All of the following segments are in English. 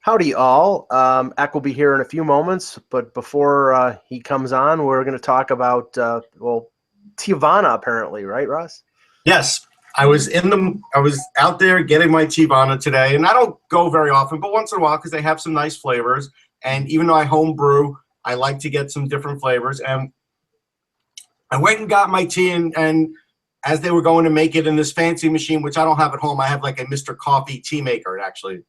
Howdy, all. Eck will be here in a few moments, but before he comes on, we're going to talk about, Tijuana, apparently, right, Russ? Yes, I was out there getting my Chivana today, and I don't go very often, but once in a while because they have some nice flavors. And even though I home brew, I like to get some different flavors. And I went and got my tea, and as they were going to make it in this fancy machine, which I don't have at home, I have like a Mr. Coffee tea maker, actually,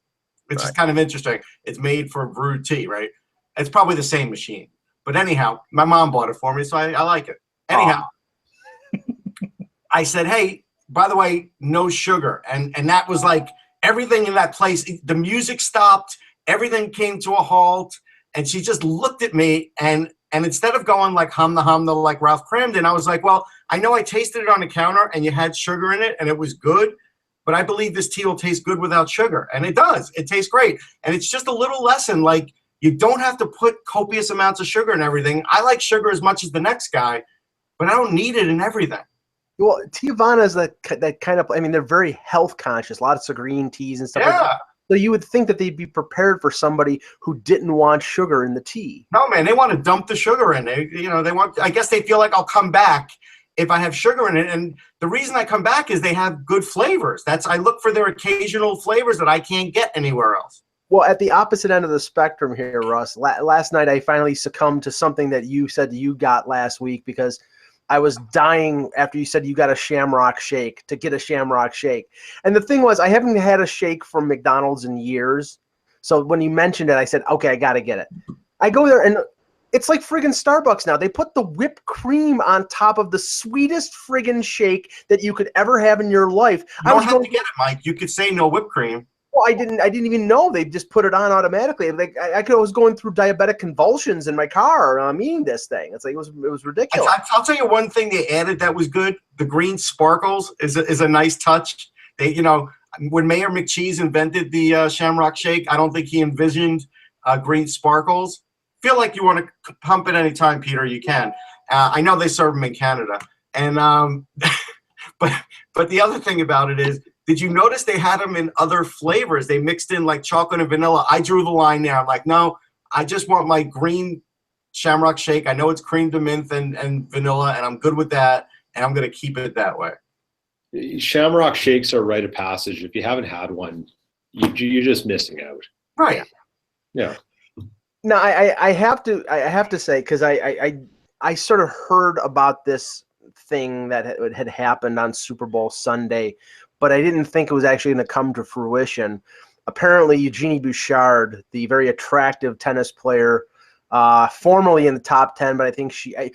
which is kind of interesting. It's made for brewed tea, right? It's probably the same machine. But anyhow, my mom bought it for me, so I like it. Anyhow, I said, hey, by the way, no sugar. And that was like everything in that place. The music stopped. Everything came to a halt. And she just looked at me. And instead of going like hum the like Ralph Cramden, I was like, well, I know I tasted it on the counter and you had sugar in it and it was good. But I believe this tea will taste good without sugar. And it does. It tastes great. And it's just a little lesson. Like, you don't have to put copious amounts of sugar in everything. I like sugar as much as the next guy, but I don't need it in everything. Well, Tijuana is that kind of, I mean, they're very health conscious, lots of green teas and stuff like that. So you would think that they'd be prepared for somebody who didn't want sugar in the tea. No, man, they want to dump the sugar in. I guess they feel like I'll come back if I have sugar in it. And the reason I come back is they have good flavors. I look for their occasional flavors that I can't get anywhere else. Well, at the opposite end of the spectrum here, Russ, last night I finally succumbed to something that you said you got last week because I was dying after you said you got a Shamrock Shake to get a Shamrock Shake. And the thing was, I haven't had a shake from McDonald's in years. So when you mentioned it, I said, okay, I got to get it. I go there and it's like friggin' Starbucks now. They put the whipped cream on top of the sweetest friggin' shake that you could ever have in your life. You don't have to get it, Mike. You could say no whipped cream. Well, I didn't even know they just put it on automatically. Like I was going through diabetic convulsions in my car eating this thing. It's like it was ridiculous. I'll tell you one thing they added that was good. The green sparkles is a nice touch. They, when Mayor McCheese invented the Shamrock Shake, I don't think he envisioned green sparkles. Feel like you want to pump it anytime, Peter, you can. I know they serve them in Canada, and but the other thing about it is, did you notice they had them in other flavors? They mixed in like chocolate and vanilla. I drew the line there. I'm like, no, I just want my green Shamrock Shake. I know it's cream de menthe and vanilla, and I'm good with that, and I'm going to keep it that way. Shamrock Shakes are a rite of passage. If you haven't had one, you're just missing out. Right. Yeah. No, I have to say, because I sort of heard about this thing that had happened on Super Bowl Sunday, but I didn't think it was actually going to come to fruition. Apparently, Eugenie Bouchard, the very attractive tennis player, formerly in the top 10, but I think I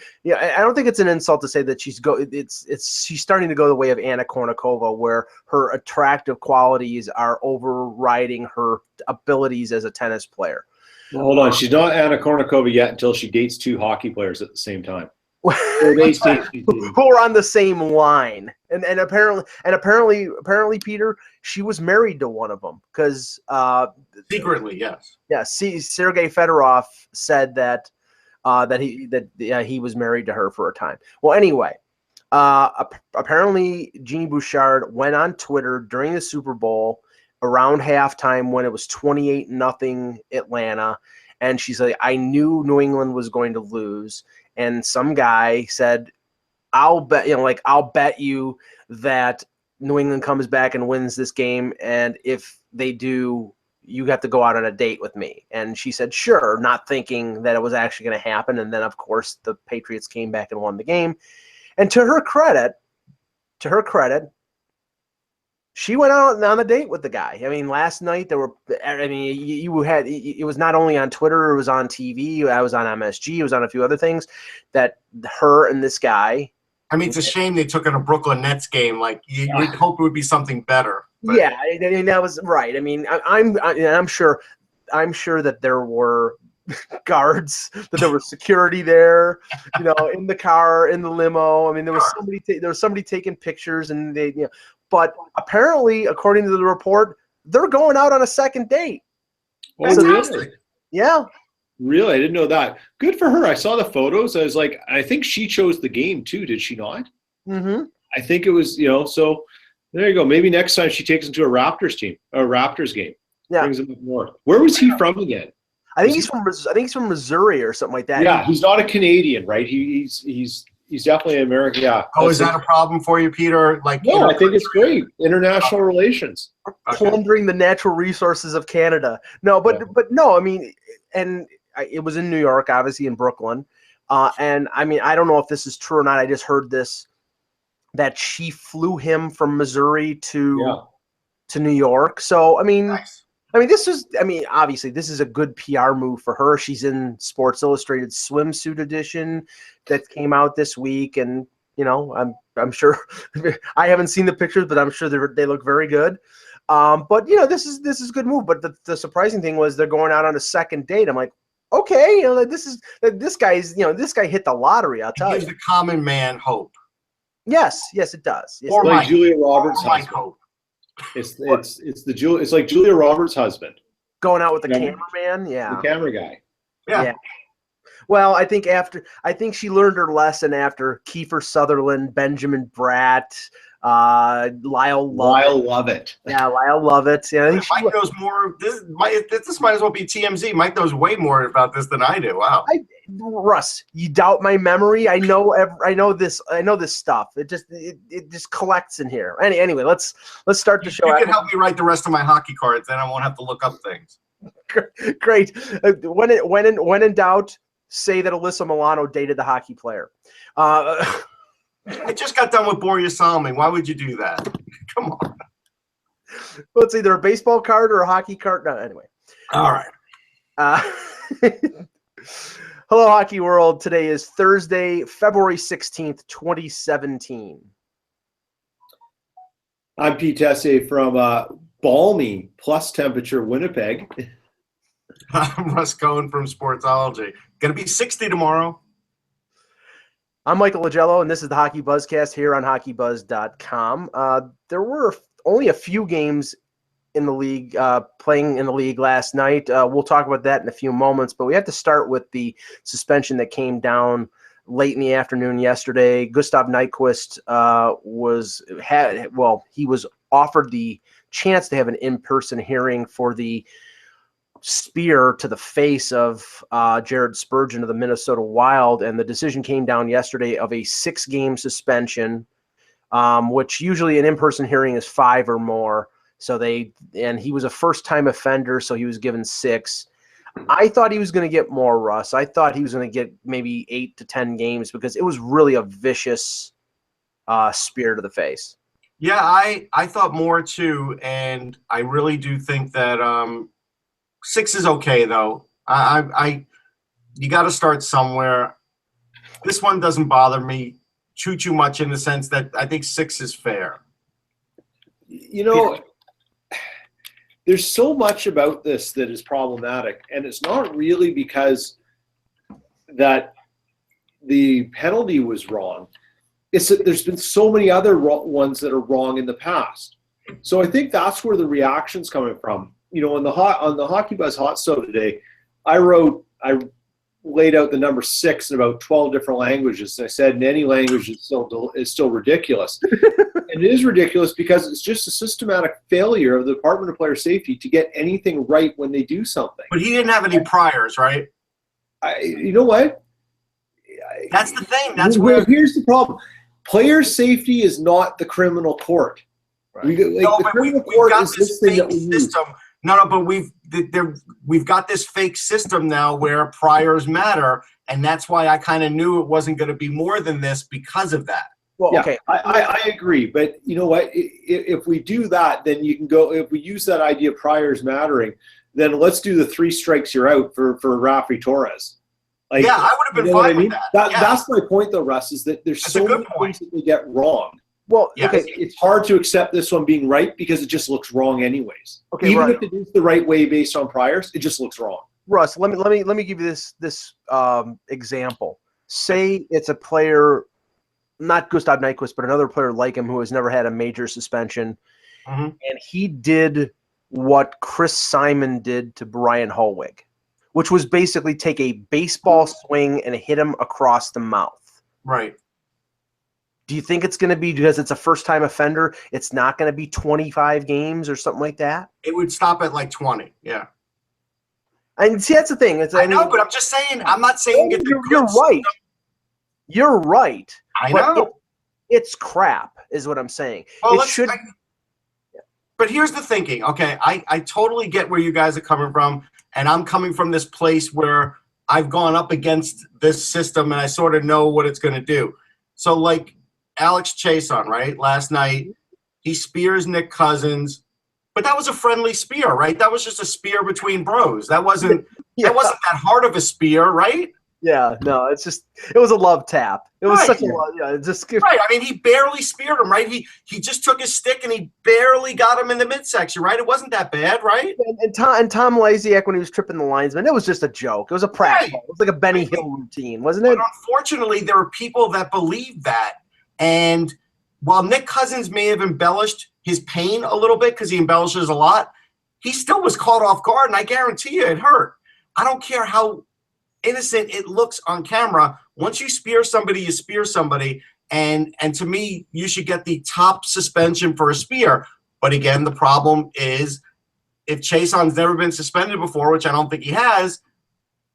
don't think it's an insult to say that she's starting to go the way of Anna Kournikova, where her attractive qualities are overriding her abilities as a tennis player. Well, hold on, she's not Anna Kournikova yet until she dates two hockey players at the same time. Who are on the same line, and apparently, Peter, she was married to one of them because secretly, yes, yeah. Sergei Fedorov said that he was married to her for a time. Well, anyway, apparently, Jeannie Bouchard went on Twitter during the Super Bowl around halftime when it was 28-0 Atlanta, and she's like, I knew New England was going to lose. And some guy said, I'll bet you that New England comes back and wins this game. And if they do, you have to go out on a date with me. And she said, sure, not thinking that it was actually going to happen. And then, of course, the Patriots came back and won the game. And to her credit, she went out on a date with the guy. I mean, last night it was not only on Twitter, it was on TV. I was on MSG. It was on a few other things that her and this guy. I mean, it's a shame they took in a Brooklyn Nets game. Like you would hope it would be something better. But. Yeah, I mean, that was right. I mean, I'm sure that there were guards, that there was security there, in the car, in the limo. I mean, there was somebody taking pictures, and they, But apparently, according to the report, they're going out on a second date. Oh, really? Yeah. Really? I didn't know that. Good for her. I saw the photos. I was like, I think she chose the game too, did she not? Mm-hmm. I think it was, so there you go. Maybe next time she takes them to a Raptors game. Yeah. Brings him up north. Where was he from again? I think he's from Missouri or something like that. Yeah, he's not a Canadian, right? He's definitely American. Yeah. Oh, is that a problem for you, Peter? Like, no, I think it's great. International relations. Plundering the natural resources of Canada. No, but no, I mean, it was in New York, obviously in Brooklyn. And I mean, I don't know if this is true or not. I just heard this, that she flew him from Missouri to New York. So, I mean, nice. Obviously this is a good PR move for her. She's in Sports Illustrated swimsuit edition that came out this week. And, you know, I'm sure I haven't seen the pictures, but I'm sure they look very good. But you know, this is a good move. But the surprising thing was they're going out on a second date. I'm like, okay, you know, this guy hit the lottery. I'll tell you. Gives the common man hope. Yes, it does. Yes, or like Mike. Julia Roberts' Mike husband. hope. It's like Julia Roberts' husband. Going out with the cameraman, yeah, the camera guy. Yeah. Well, I think she learned her lesson after Kiefer Sutherland, Benjamin Bratt, Lyle Lovett. Yeah, Lyle Lovett. Yeah, Mike knows more. This might as well be TMZ. Mike knows way more about this than I do. Wow. Russ, you doubt my memory? I know this stuff. It just collects in here. Anyway, let's start the show. You can help me write the rest of my hockey cards, then I won't have to look up things. Great. When in doubt, say that Alyssa Milano dated the hockey player. I just got done with Borja Salmi. Why would you do that? Come on. Well, it's either a baseball card or a hockey card. No, anyway. All right. Hello, Hockey World. Today is Thursday, February 16th, 2017. I'm Pete Tessier from balmy plus temperature Winnipeg. I'm Russ Cohen from Sportsology. Going to be 60 tomorrow. I'm Michael Lagello, and this is the Hockey Buzzcast here on HockeyBuzz.com. There were only a few games in the league, playing in the league last night. We'll talk about that in a few moments, but we have to start with the suspension that came down late in the afternoon yesterday. Gustav Nyquist he was offered the chance to have an in-person hearing for the spear to the face of Jared Spurgeon of the Minnesota Wild, and the decision came down yesterday of a 6-game suspension, which usually an in-person hearing is 5 or more. And he was a first-time offender, so he was given 6. I thought he was going to get more, Russ. I thought he was going to get maybe 8 to 10 games because it was really a vicious spear to the face. Yeah, I thought more too, and I really do think that 6 is okay though. You got to start somewhere. This one doesn't bother me too much in the sense that I think 6 is fair. You know, there's so much about this that is problematic, and it's not really because that the penalty was wrong. It's that there's been so many other ones that are wrong in the past. So I think that's where the reaction's coming from. You know, on the Hockey Buzz Hot Stove today, I laid out the number 6 in about 12 different languages. And I said in any language it's still ridiculous. And it is ridiculous because it's just a systematic failure of the Department of Player Safety to get anything right when they do something. But he didn't have any priors, right? You know what? That's the thing. That's where here's the problem. Player safety is not the criminal court. Right. The criminal court is this thing that we system. No, but we've got this fake system now where priors matter, and that's why I kind of knew it wasn't going to be more than this because of that. Well, yeah, okay, I agree, but you know what? If we do that, then you can go. If we use that idea of priors mattering, then let's do the 3 strikes you're out for Rafi Torres. Like, yeah, I would have been fine with that. That's my point, though, Russ, is that there's so many things that we get wrong. Well, yes. Okay, it's hard to accept this one being right because it just looks wrong anyways. Okay, even right. if it is the right way based on priors, it just looks wrong. Russ, let me give you this example. Say it's a player, not Gustav Nyquist, but another player like him who has never had a major suspension, and he did what Chris Simon did to Brian Holwig, which was basically take a baseball swing and hit him across the mouth. Right. Do you think it's going to be because it's a first-time offender? It's not going to be 25 games or something like that? It would stop at like 20, yeah. And see, that's the thing. I know, but I'm just saying. I'm not saying it's you're right. You're right. I know. It's crap, is what I'm saying. Well, but here's the thinking. Okay, I totally get where you guys are coming from, and I'm coming from this place where I've gone up against this system, and I sort of know what it's going to do. So, like Alex Chason, right? Last night, he spears Nick Cousins. But that was a friendly spear, right? That was just a spear between bros. That wasn't that hard of a spear, right? Yeah, no, it was a love tap. It was such a love, right. I mean, he barely speared him, right? He just took his stick and he barely got him in the midsection, right? It wasn't that bad, right? And Tom Laziak, when he was tripping the linesman, it was just a joke. It was a prank. It was like a Benny Hill routine, wasn't it? But unfortunately, there are people that believe that. And while Nick Cousins may have embellished his pain a little bit because he embellishes a lot, he still was caught off guard, and I guarantee you it hurt. I don't care how innocent it looks on camera. Once you spear somebody, you spear somebody, and to me, you should get the top suspension for a spear. But again, the problem is if Chason's never been suspended before, which I don't think he has,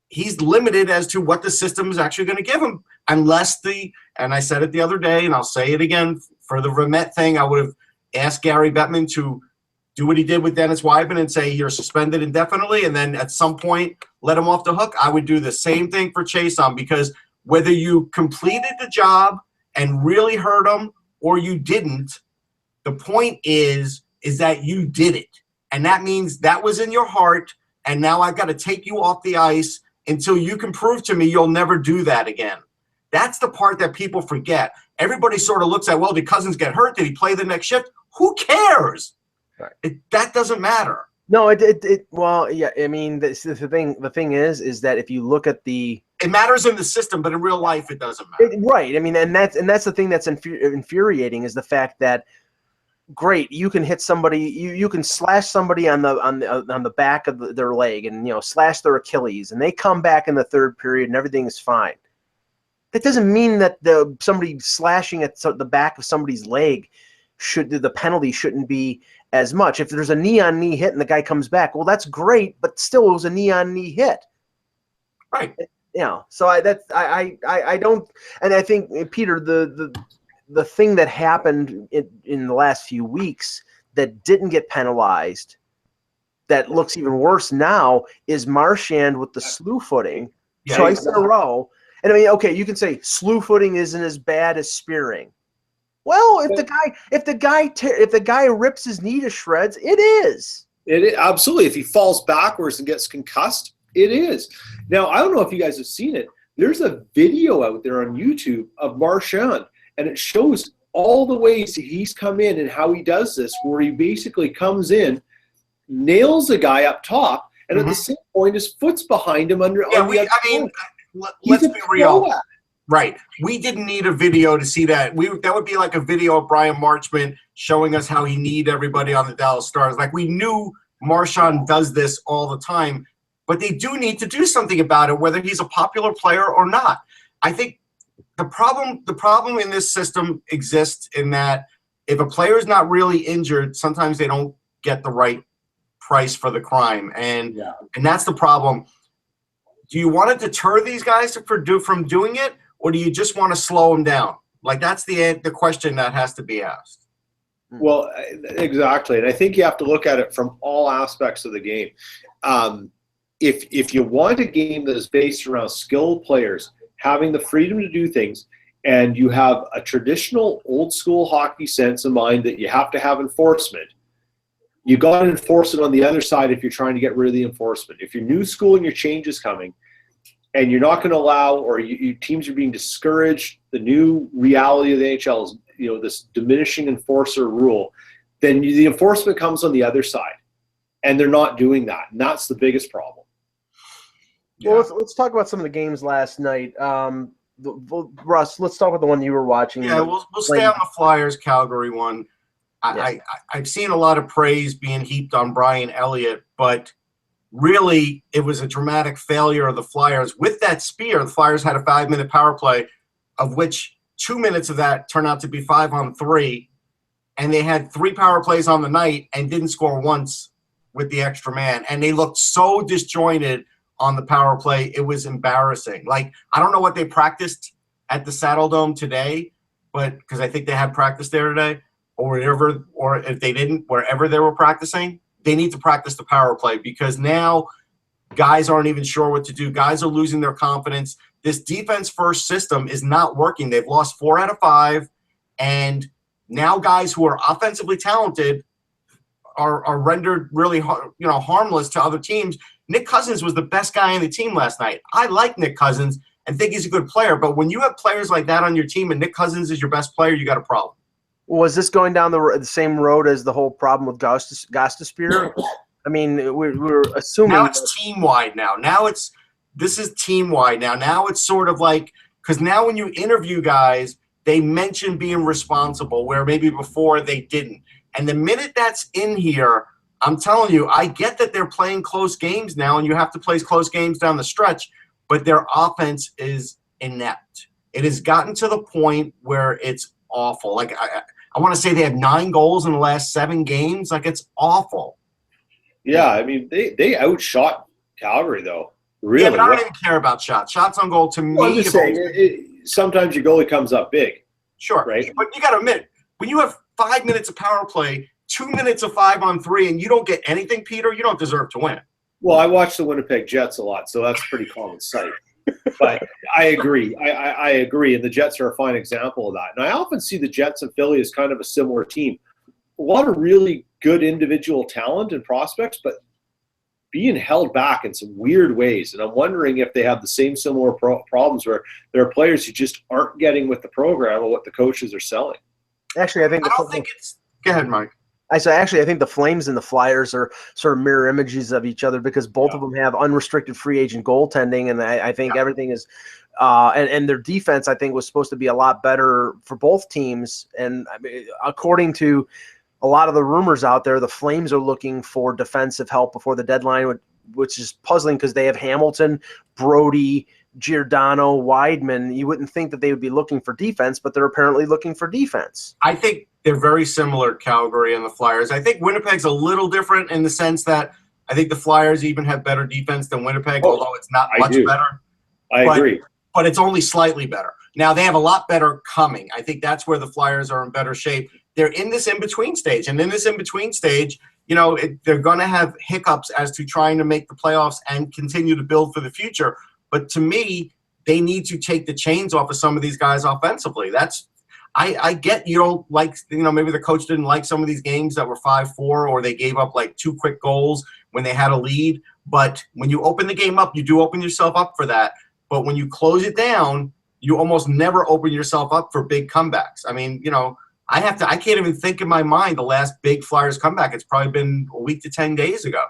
he's limited as to what the system is actually going to give him, unless and I said it the other day, and I'll say it again, for the Vermette thing, I would have asked Gary Bettman to do what he did with Dennis Weidman and say you're suspended indefinitely, and then at some point let him off the hook. I would do the same thing for Chason, because whether you completed the job and really hurt him or you didn't, the point is that you did it. And that means that was in your heart, and now I've got to take you off the ice until you can prove to me you'll never do that again. That's the part that people forget. Everybody sort of looks at, well, did Cousins get hurt? Did he play the next shift? Who cares? Right. That doesn't matter. No, well, yeah. I mean, the thing is that if you look at it matters in the system, but in real life, it doesn't matter. Right. I mean, and that's the thing that's infuriating is the fact that, great, you can hit somebody, you can slash somebody on the back of their leg, and slash their Achilles, and they come back in the third period and everything is fine. That doesn't mean that somebody slashing at the back of somebody's leg the penalty shouldn't be as much. If there's a knee-on-knee hit and the guy comes back, well, that's great, but still it was a knee-on-knee hit. Right. So I don't, and I think, Peter, the thing that happened in the last few weeks that didn't get penalized, that looks even worse now, is Marchand with the slew footing twice in a row. And I mean, okay, you can say slew footing isn't as bad as spearing. Well, if the guy rips his knee to shreds, it is. Absolutely. If he falls backwards and gets concussed, it is. Now, I don't know if you guys have seen it. There's a video out there on YouTube of Marchand, and it shows all the ways that he's come in and how he does this, where he basically comes in, nails a guy up top, and at the same point, his foot's behind him let's be real. Right. We didn't need a video to see that. That would be like a video of Brian Marchment showing us how he kneed everybody on the Dallas Stars. Like, we knew Marchand does this all the time, but they do need to do something about it, whether he's a popular player or not. I think the problem in this system exists in that if a player is not really injured, sometimes they don't get the right price for the crime. And that's the problem. Do you want to deter these guys from doing it, or do you just want to slow them down? Like, that's the question that has to be asked. Well, exactly. And I think you have to look at it from all aspects of the game. If you want a game that is based around skilled players having the freedom to do things, and you have a traditional old school hockey sense in mind that you have to have enforcement, you got to enforce it on the other side if you're trying to get rid of the enforcement. If you're new school and your change is coming, and you're not going to allow, or teams are being discouraged, the new reality of the NHL is, this diminishing enforcer rule, then the enforcement comes on the other side. And they're not doing that. And that's the biggest problem. Well, let's talk about some of the games last night. Russ, let's talk about the one you were watching. Yeah, we'll stay on the Flyers Calgary one. I've seen a lot of praise being heaped on Brian Elliott, but really it was a dramatic failure of the Flyers. With that spear, the Flyers had a 5-minute power play, of which 2 minutes of that turned out to be 5-on-3, and they had 3 power plays on the night and didn't score once with the extra man. And they looked so disjointed on the power play. It was embarrassing. Like, I don't know what they practiced at the Saddle Dome today, but because I think they had practice there today, or whatever, or if they didn't, wherever they were practicing, they need to practice the power play, because now guys aren't even sure what to do. Guys are losing their confidence. This defense-first system is not working. They've lost 4 out of 5, and now guys who are offensively talented are rendered really harmless to other teams. Nick Cousins was the best guy on the team last night. I like Nick Cousins and think he's a good player, but when you have players like that on your team and Nick Cousins is your best player, you got a problem. Was this going down the same road as the whole problem with Gostisbehere? I mean, we're assuming now it's team-wide now. This is team-wide now. Now it's sort of like, because now when you interview guys, they mention being responsible, where maybe before they didn't. And the minute that's in here, I'm telling you, I get that they're playing close games now, and you have to play close games down the stretch, but their offense is inept. It has gotten to the point where it's awful. Like, I want to say they have 9 goals in the last 7 games. Like, it's awful. Yeah, I mean, they outshot Calgary, though. Really? Yeah, but I don't even care about shots. Shots on goal, to me. I'm just saying, sometimes your goalie comes up big. Sure. Right? But you got to admit, when you have 5 minutes of power play, 2 minutes of 5-on-3, and you don't get anything, Peter, you don't deserve to win. Well, I watch the Winnipeg Jets a lot, so that's a pretty common sight. But I agree. I agree, and the Jets are a fine example of that. And I often see the Jets and Philly as kind of a similar team. A lot of really good individual talent and prospects, but being held back in some weird ways. And I'm wondering if they have the same similar problems where there are players who just aren't getting with the program or what the coaches are selling. Actually, I don't think it's – go ahead, Mike. I think the Flames and the Flyers are sort of mirror images of each other, because both of them have unrestricted free agent goaltending, and I think everything is and their defense, I think, was supposed to be a lot better for both teams. And I mean, according to a lot of the rumors out there, the Flames are looking for defensive help before the deadline, which is puzzling because they have Hamilton, Brody, Giordano, Weidman. You wouldn't think that they would be looking for defense, but they're apparently looking for defense. I think they're very similar, Calgary and the Flyers. I think Winnipeg's a little different in the sense that I think the Flyers even have better defense than Winnipeg, although it's not much better. I agree. But it's only slightly better. Now, they have a lot better coming. I think that's where the Flyers are in better shape. They're in this in-between stage. And in this in-between stage, they're going to have hiccups as to trying to make the playoffs and continue to build for the future. But to me, they need to take the chains off of some of these guys offensively. I get you don't like, maybe the coach didn't like some of these games that were 5-4, or they gave up like 2 quick goals when they had a lead. But when you open the game up, you do open yourself up for that. But when you close it down, you almost never open yourself up for big comebacks. I mean, I can't even think in my mind the last big Flyers comeback. It's probably been a week to 10 days ago.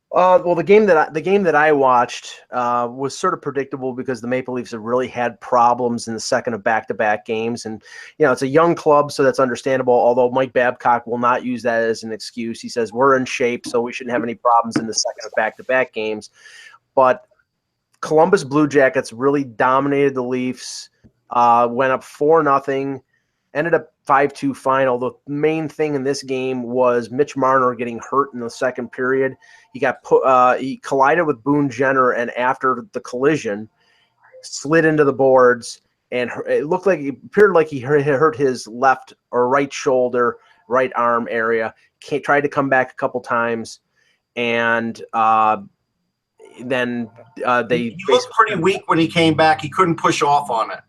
Well, the game that I watched was sort of predictable because the Maple Leafs have really had problems in the second of back-to-back games, and it's a young club, so that's understandable. Although Mike Babcock will not use that as an excuse. He says we're in shape, so we shouldn't have any problems in the second of back-to-back games. But Columbus Blue Jackets really dominated the Leafs. Went up 4-0. Ended up 5-2 final. The main thing in this game was Mitch Marner getting hurt in the second period. He collided with Boone Jenner, and after the collision, slid into the boards, and it appeared like he hurt his left or right shoulder, right arm area. Tried to come back a couple times, and then he looked pretty weak when he came back. He couldn't push off on it.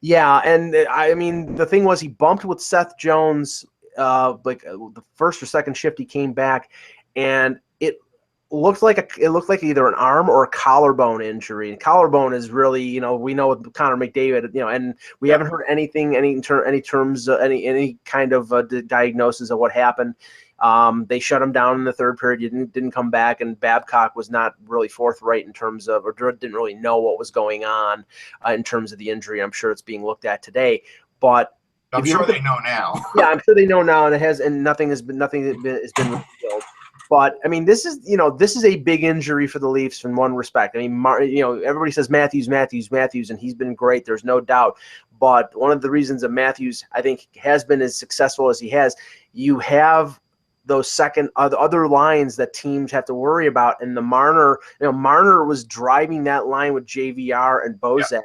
Yeah, and I mean, the thing was he bumped with Seth Jones, the first or second shift he came back, and it looked like either an arm or a collarbone injury. And collarbone is really, we know with Connor McDavid, and we haven't heard anything, any kind of diagnosis of what happened. They shut him down in the third period. He didn't come back, and Babcock was not really forthright in terms of, or didn't really know what was going on in terms of the injury. I'm sure it's being looked at today, but I'm sure they know now. Yeah, I'm sure they know now, and nothing has been revealed. But I mean, this is a big injury for the Leafs in one respect. I mean, everybody says Matthews, and he's been great. There's no doubt. But one of the reasons that Matthews, I think, has been as successful as he has, you have those other lines that teams have to worry about. And the Marner was driving that line with JVR and Bozak. Yeah.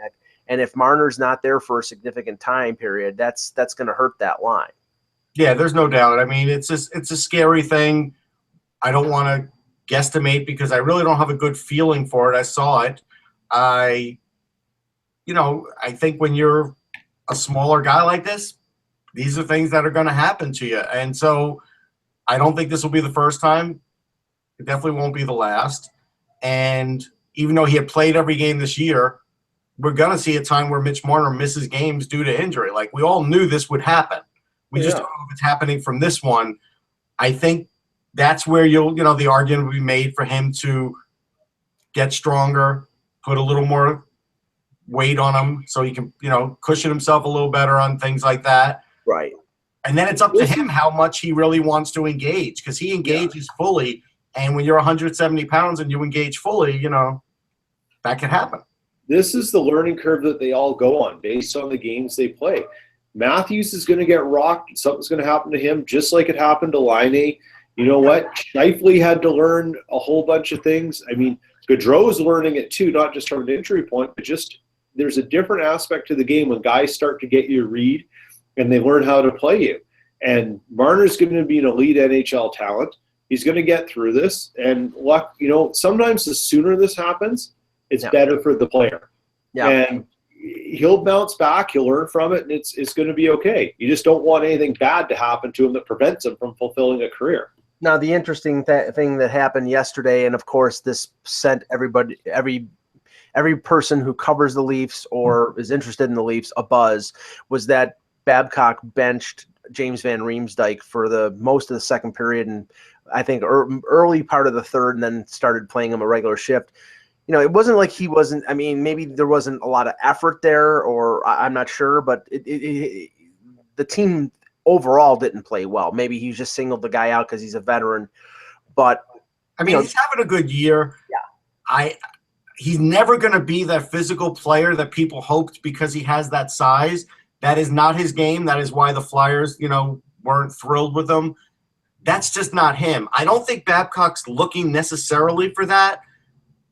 And if Marner's not there for a significant time period, that's going to hurt that line. Yeah, there's no doubt. I mean, it's a scary thing. I don't want to guesstimate because I really don't have a good feeling for it. I saw it. I think when you're a smaller guy like this, these are things that are going to happen to you. And so I don't think this will be the first time. It definitely won't be the last. And even though he had played every game this year, we're going to see a time where Mitch Marner misses games due to injury. Like, we all knew this would happen. We just don't know if it's happening from this one. I think that's where the argument will be made for him to get stronger, put a little more weight on him so he can, cushion himself a little better on things like that. Right. And then it's up to him how much he really wants to engage, because he engages fully. And when you're 170 pounds and you engage fully, that can happen. This is the learning curve that they all go on based on the games they play. Matthews is going to get rocked. Something's going to happen to him, just like it happened to Laine. You know what? Scheifele had to learn a whole bunch of things. I mean, Gaudreau's learning it too, not just from an injury point, but just there's a different aspect to the game when guys start to get you read and they learn how to play you. And Marner's going to be an elite NHL talent. He's going to get through this. And sometimes the sooner this happens, it's better for the player. Yeah. And he'll bounce back. He'll learn from it, and it's going to be okay. You just don't want anything bad to happen to him that prevents him from fulfilling a career. Now, the interesting thing that happened yesterday, and of course this sent every person who covers the Leafs or is interested in the Leafs a buzz, was that Babcock benched James Van Riemsdyk for the most of the second period, and I think early part of the third, and then started playing him a regular shift. It wasn't like he wasn't – I mean, maybe there wasn't a lot of effort there, or I'm not sure, but the team overall didn't play well. Maybe he just singled the guy out because he's a veteran. But I mean, he's having a good year. Yeah. He's never going to be that physical player that people hoped because he has that size. That is not his game. That is why the Flyers, weren't thrilled with him. That's just not him. I don't think Babcock's looking necessarily for that.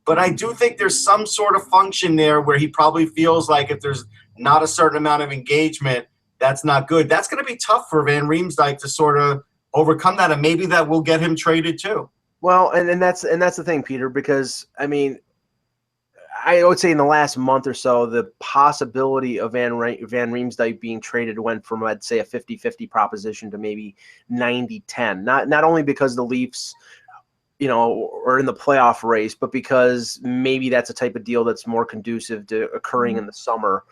But I do think there's some sort of function there where he probably feels like if there's not a certain amount of engagement, that's not good. That's going to be tough for Van Riemsdyk to sort of overcome that, and maybe that will get him traded too. Well, and that's the thing, Peter, because I mean, I would say in the last month or so, the possibility of Van Riemsdyk being traded went from, I'd say, a 50-50 proposition to maybe 90-10. Not only because the Leafs – or in the playoff race, but because maybe that's a type of deal that's more conducive to occurring in the summer.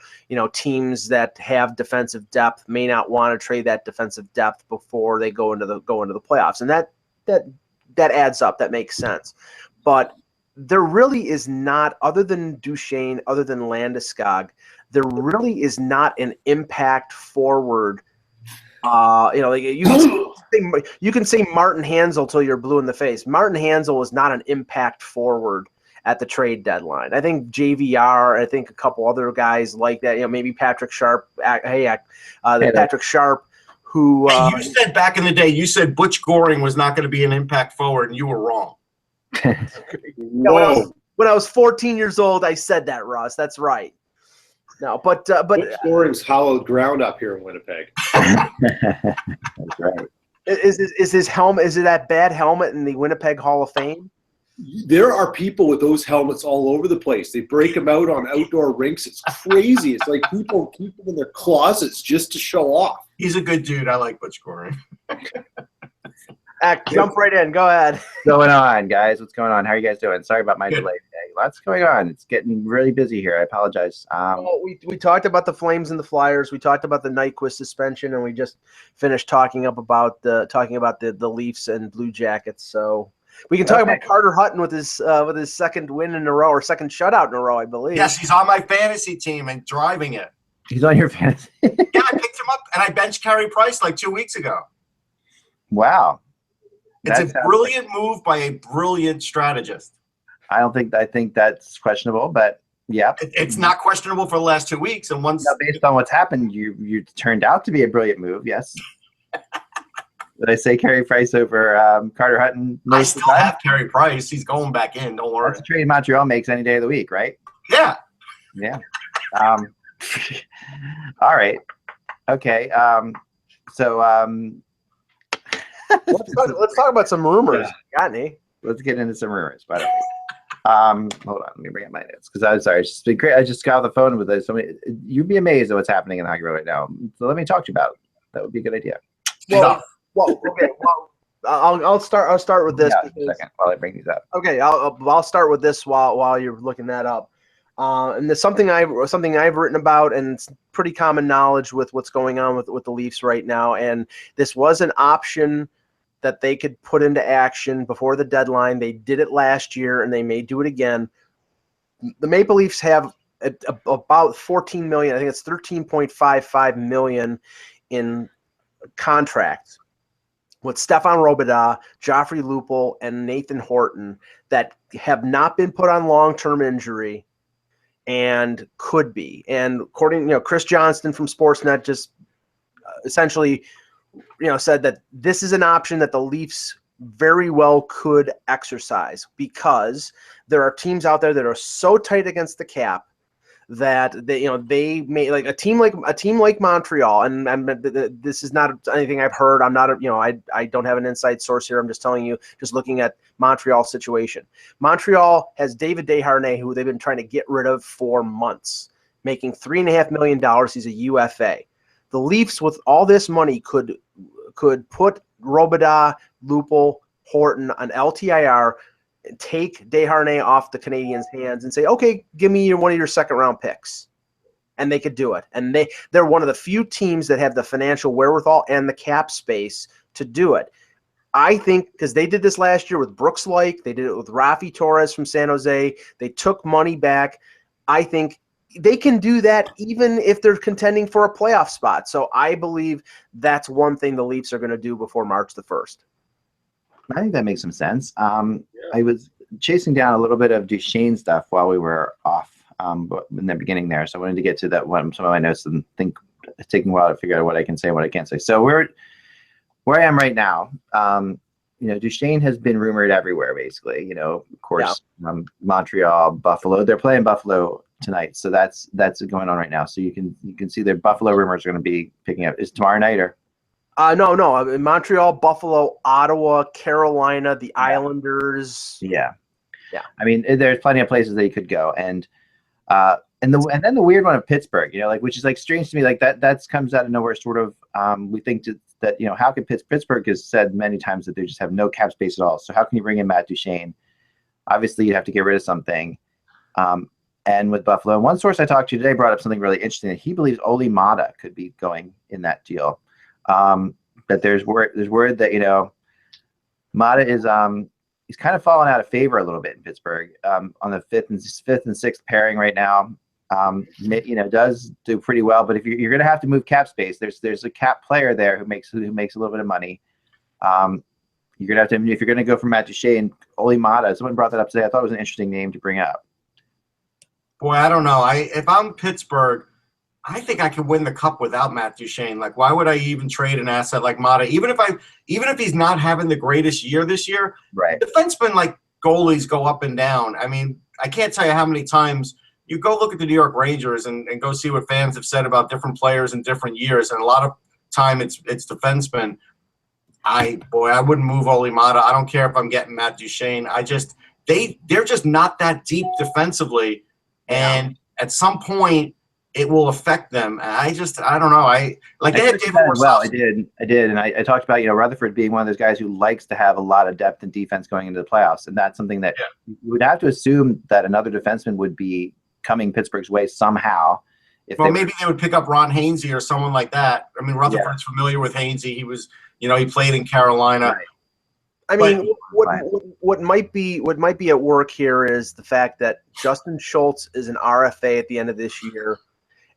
Teams that have defensive depth may not want to trade that defensive depth before they go into the playoffs, and that adds up. That makes sense. But there really is not, other than Duchesne, other than Landeskog, there really is not an impact forward. You can say Martin Hanzal till you're blue in the face. Martin Hanzal is not an impact forward at the trade deadline. I think JVR, I think a couple other guys like that, maybe Patrick Sharp. Patrick Sharp, who you said back in the day, you said Butch Goring was not going to be an impact forward, and you were wrong. When I was 14 years old, I said that, Ross. That's right. No, but Goring's hallowed ground up here in Winnipeg. That's right. Is his helmet? Is it that bad helmet in the Winnipeg Hall of Fame? There are people with those helmets all over the place. They break them out on outdoor rinks. It's crazy. It's like people keep them in their closets just to show off. He's a good dude. I like Butch Goring. Jump right in. Go ahead. What's going on, guys? What's going on? How are you guys doing? Sorry about my delay today. Lots going on. It's getting really busy here. I apologize. We talked about the Flames and the Flyers. We talked about the Nyquist suspension, and we just finished talking about the Leafs and Blue Jackets. So we can talk about Carter Hutton with his second win in a row, or second shutout in a row, I believe. Yes, he's on my fantasy team and driving it. He's on your fantasy. Yeah, I picked him up, and I benched Carey Price like 2 weeks ago. Wow. It's a brilliant move by a brilliant strategist. I think that's questionable, but yeah. It's not questionable for the last 2 weeks. And once based on what's happened, you turned out to be a brilliant move, yes. Did I say Carey Price over Carter Hutton? I still have Carey Price. He's going back in. Don't worry. That's a trade Montreal makes any day of the week, right? Yeah. Yeah. All right. Okay. So let's talk about some rumors. Yeah. Got any? Let's get into some rumors, by the way. Hold on, let me bring up my notes because I'm sorry. It's just been great. I just got off the phone with somebody. You'd be amazed at what's happening in the hockey world right now. So let me talk to you about it. That would be a good idea. Well, okay. Well, I'll start with this. Yeah, a second while I bring these up. Okay, I'll start with this while you're looking that up. And there's something I've written about, and it's pretty common knowledge with what's going on with the Leafs right now. And this was an option that they could put into action before the deadline. They did it last year, and they may do it again. The Maple Leafs have about $14 million. I think it's $13.55 million in contracts with Stefan Robidas, Joffrey Lupul, and Nathan Horton that have not been put on long-term injury and could be. And according, Chris Johnston from Sportsnet just essentially, said that this is an option that the Leafs very well could exercise because there are teams out there that are so tight against the cap that they may, like a team like Montreal, and this is not anything I've heard. I'm not I don't have an inside source here. I'm just telling you, just looking at Montreal's situation. Montreal has David Desharnais, who they've been trying to get rid of for months, making $3.5 million. He's a UFA. The Leafs, with all this money, could put Robidas, Lupul, Horton on LTIR, take Desharnais off the Canadiens' hands and say, okay, give me one of your second-round picks. And they could do it. And they're one of the few teams that have the financial wherewithal and the cap space to do it. I think because they did this last year with Brooks Lake, they did it with Rafi Torres from San Jose. They took money back. I think they can do that even if they're contending for a playoff spot. So I believe that's one thing the Leafs are going to do before March the 1st. I think that makes some sense. I was chasing down a little bit of Duchesne stuff while we were off in the beginning there. So I wanted to get to that one, some of my notes, and think it's taking a while to figure out what I can say and what I can't say. So where I am right now, Duchesne has been rumored everywhere, basically. Of course, Montreal, Buffalo. They're playing Buffalo tonight, so that's going on right now. So you can see their Buffalo rumors are going to be picking up. Is tomorrow night or? No. Montreal, Buffalo, Ottawa, Carolina, the Islanders. Yeah. I mean, there's plenty of places that you could go, and then the weird one of Pittsburgh, which is strange to me, that comes out of nowhere. Sort of, we think that how can Pittsburgh has said many times that they just have no cap space at all. So how can you bring in Matt Duchesne? Obviously, you'd have to get rid of something. And with Buffalo, one source I talked to today brought up something really interesting that he believes Oli Mata could be going in that deal. But there's word that Mata is he's kind of fallen out of favor a little bit in Pittsburgh on the fifth and sixth pairing right now. Does do pretty well, but if you're going to have to move cap space, there's a cap player there who makes a little bit of money. You're going to have to, if you're going to go for Matt Duchesne, Oli Mata. Someone brought that up today. I thought it was an interesting name to bring up. Boy, I don't know. If I'm Pittsburgh, I think I could win the cup without Matt Duchesne. Why would I even trade an asset like Mata? Even if he's not having the greatest year this year, right? Defensemen goalies go up and down. I mean, I can't tell you how many times you go look at the New York Rangers and go see what fans have said about different players in different years, and a lot of time it's defensemen. I wouldn't move Oli Mata. I don't care if I'm getting Matt Duchesne. They're just not that deep defensively. And at some point, it will affect them. I don't know. They had David well, I did, and I talked about Rutherford being one of those guys who likes to have a lot of depth and defense going into the playoffs, and that's something that you would have to assume that another defenseman would be coming Pittsburgh's way somehow. Maybe they would pick up Ron Hainsey or someone like that. I mean, Rutherford's familiar with Hainsey. He was, he played in Carolina. Right. I mean, what might be at work here is the fact that Justin Schultz is an RFA at the end of this year,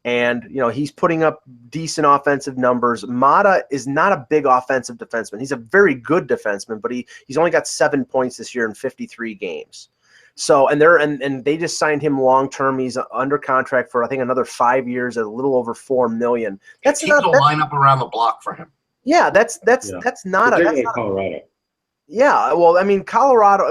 And, he's putting up decent offensive numbers. Mata is not a big offensive defenseman. He's a very good defenseman, but he's only got 7 points this year in 53 games. So, and they just signed him long-term. He's under contract for, I think, another 5 years at a little over $4 million. That's not a lineup around the block for him. Yeah, that's not Colorado. Yeah, well, I mean, Colorado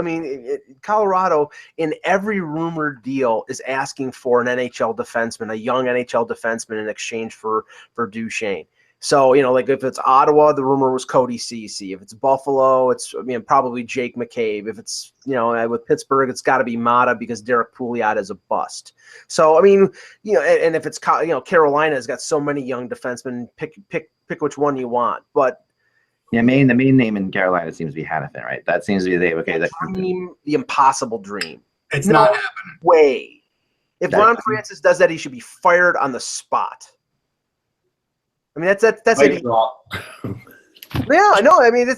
in every rumored deal is asking for an NHL defenseman, a young NHL defenseman in exchange for Duchesne. So, like if it's Ottawa, the rumor was Cody Ceci. If it's Buffalo, it's probably Jake McCabe. If it's, with Pittsburgh, it's got to be Mata because Derek Pouliot is a bust. So, I mean, and if it's, Carolina's got so many young defensemen, pick which one you want. But yeah, the main name in Carolina seems to be Hannafin, right? That seems to be the impossible dream. It's not happening. Way. If Ron Francis does that, he should be fired on the spot. I mean, that's it. Yeah, I know. I mean,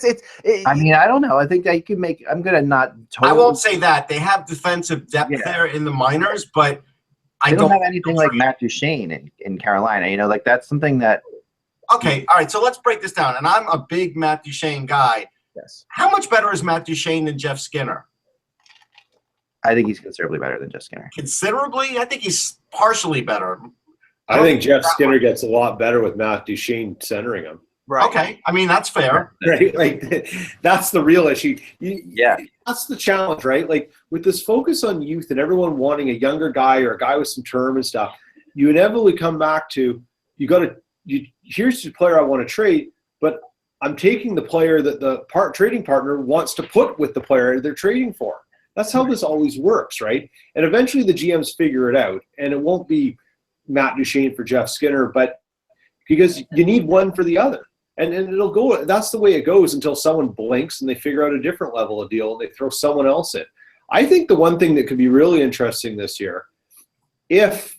I mean, I don't know. I think that you can make. I'm gonna not. Totally, I won't say that they have defensive depth there in the minors, but I don't have anything like Matt Duchene in Carolina. Like that's something that. Okay, all right. So let's break this down. And I'm a big Matt Duchene guy. Yes. How much better is Matt Duchene than Jeff Skinner? I think he's considerably better than Jeff Skinner. Considerably? I think he's partially better. I think Jeff Skinner gets a lot better with Matt Duchene centering him. Right. Okay. I mean, that's fair. Right. Like, that's the real issue. That's the challenge, right? Like, with this focus on youth and everyone wanting a younger guy or a guy with some term and stuff, you inevitably come back to here's the player I want to trade, but I'm taking the player that the trading partner wants to put with the player they're trading for. That's how this always works, right? And eventually the GMs figure it out, and it won't be Matt Duchene for Jeff Skinner, but because you need one for the other. And it'll go, that's the way it goes until someone blinks and they figure out a different level of deal and they throw someone else in. I think the one thing that could be really interesting this year, if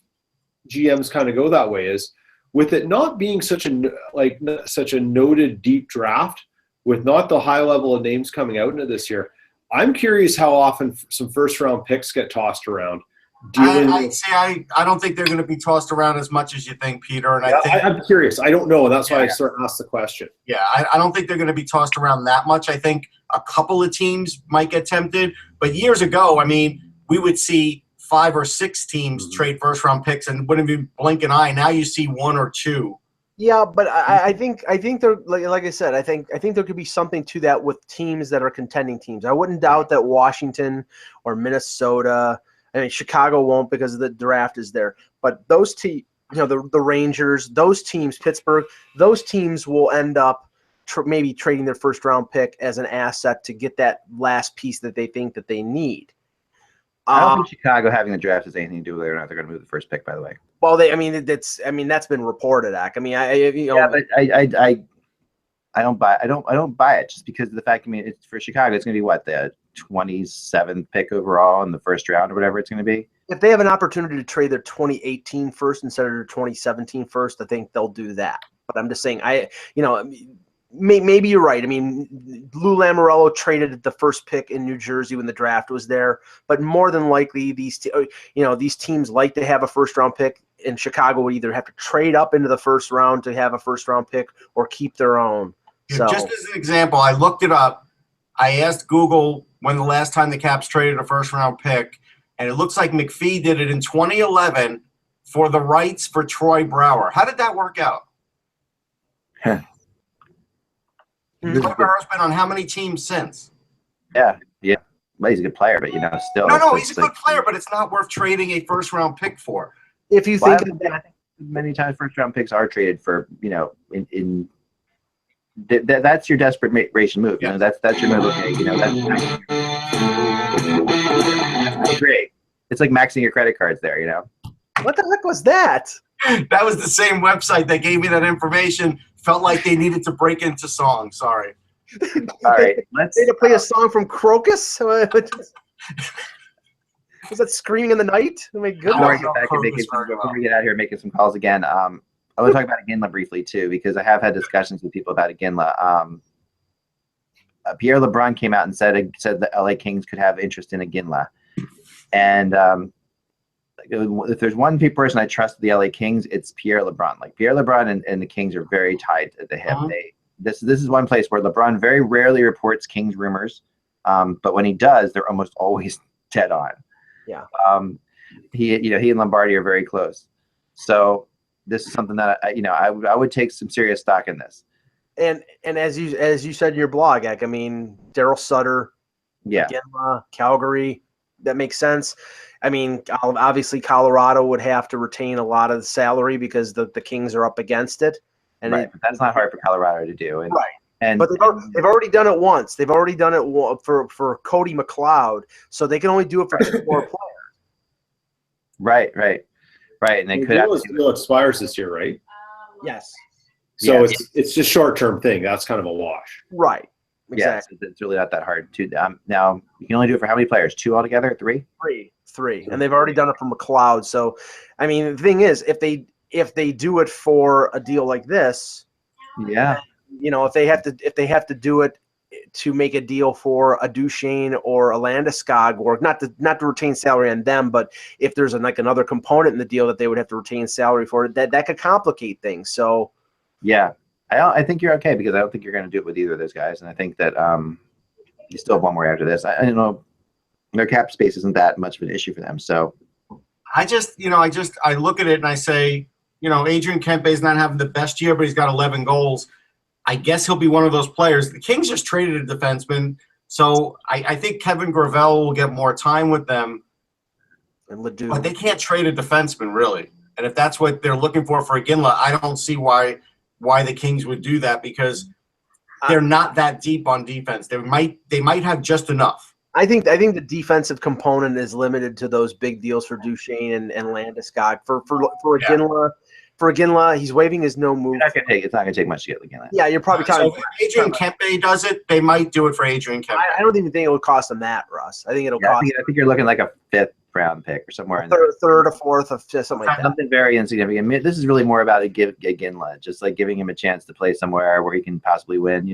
GMs kind of go that way, is with it not being such a noted deep draft, with not the high level of names coming out into this year, I'm curious how often some first round picks get tossed around. I don't think they're going to be tossed around as much as you think, Peter. And I'm curious. I don't know, and that's why I sort of asked the question. Yeah, I don't think they're going to be tossed around that much. I think a couple of teams might get tempted, but years ago, I mean, we would see 5 or 6 teams trade first round picks and wouldn't even blink an eye. Now you see 1 or 2. Yeah, but I think they're like I said, I think there could be something to that with teams that are contending teams. I wouldn't doubt that Washington or Minnesota. I mean, Chicago won't because the draft is there. But those teams, the Rangers, those teams, Pittsburgh, those teams will end up maybe trading their first-round pick as an asset to get that last piece that they think that they need. I don't think Chicago having the draft has anything to do with whether or not they're going to move the first pick, by the way. Well, that's been reported, Ak. I mean, but I don't buy it just because of the fact. I mean, it's for Chicago. It's going to be what, the 27th pick overall in the first round or whatever it's going to be. If they have an opportunity to trade their 2018 first instead of their 2017 first, I think they'll do that. But I'm just saying, maybe you're right. I mean, Lou Lamoriello traded the first pick in New Jersey when the draft was there, but more than likely these teams like to have a first round pick, and Chicago would either have to trade up into the first round to have a first round pick or keep their own. So, just as an example, I looked it up. I asked Google when the last time the Caps traded a first round pick, and it looks like McPhee did it in 2011 for the rights for Troy Brouwer. How did that work out? Troy Brouwer's been on how many teams since? Yeah. Well, he's a good player, but still. No, he's a good player, but it's not worth trading a first round pick for. If you think I think many times first round picks are traded for, that's your desperation move. Yeah. That's your move. Okay, that's great. It's like maxing your credit cards there. What the heck was that? That was the same website that gave me that information. Felt like they needed to break into song. Sorry. All right, let's. They to play a song from Crocus. Was that "Screaming in the Night"? Oh my goodness! Before we get out here making some calls again, I want to talk about Iginla briefly too, because I have had discussions with people about Iginla. Pierre LeBrun came out and said the LA Kings could have interest in Iginla, and if there's one person I trust at the LA Kings, it's Pierre LeBrun. Like Pierre LeBrun and the Kings are very tied at the hip. This is one place where LeBrun very rarely reports Kings rumors, but when he does, they're almost always dead on. Yeah. He and Lombardi are very close. So this is something that I would take some serious stock in this. And as you said in your blog, Eck, I mean, Daryl Sutter, Ginla, Calgary, that makes sense. I mean, obviously Colorado would have to retain a lot of the salary because the Kings are up against it. And but that's not hard for Colorado to do. But they've already done it once. They've already done it for Cody McLeod, so they can only do it for 2 more players. Right. And they could have deal expires this year, right? Yes. So it's just short-term thing. That's kind of a wash. Right. Exactly. Yeah, it's really not that hard to. Now you can only do it for how many players? 2 altogether? 3? Three, and they've already done it for McLeod. So, I mean, the thing is, if they do it for a deal like this, if they have to do it to make a deal for a Duchesne or a Landeskog, or not to retain salary on them, but if there's another component in the deal that they would have to retain salary for, that could complicate things. So, yeah, I think you're okay because I don't think you're going to do it with either of those guys, and I think that you still have one more after this. I don't know, their cap space isn't that much of an issue for them. So, I look at it and I say, Adrian Kempe's not having the best year, but he's got 11 goals. I guess he'll be one of those players. The Kings just traded a defenseman, so I think Kevin Gravel will get more time with them. And Ledoux. But they can't trade a defenseman, really. And if that's what they're looking for Ginla, I don't see why the Kings would do that because they're not that deep on defense. They might have just enough. I think the defensive component is limited to those big deals for Duchesne and Landeskog. For Ginla, he's waiving his no move. It's not gonna take much to get Ginla. Yeah, you're probably talking. So if Adrian Kempe does it, they might do it for Adrian Kempe. I don't even think it would cost them that, Russ. I think it'll cost. I think you're looking like a 5th round pick or somewhere in third or fourth of something like that. Something very insignificant. This is really more about a Ginla, just like giving him a chance to play somewhere where he can possibly win.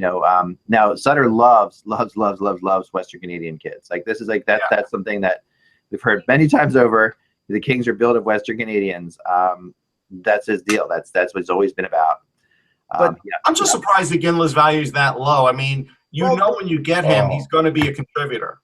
Now Sutter loves Western Canadian kids. Like this is like that's something that we've heard many times over. The Kings are built of Western Canadians. That's his deal. That's what it's always been about. I'm just surprised that Ginla's value is that low. I mean, when you get him, he's going to be a contributor.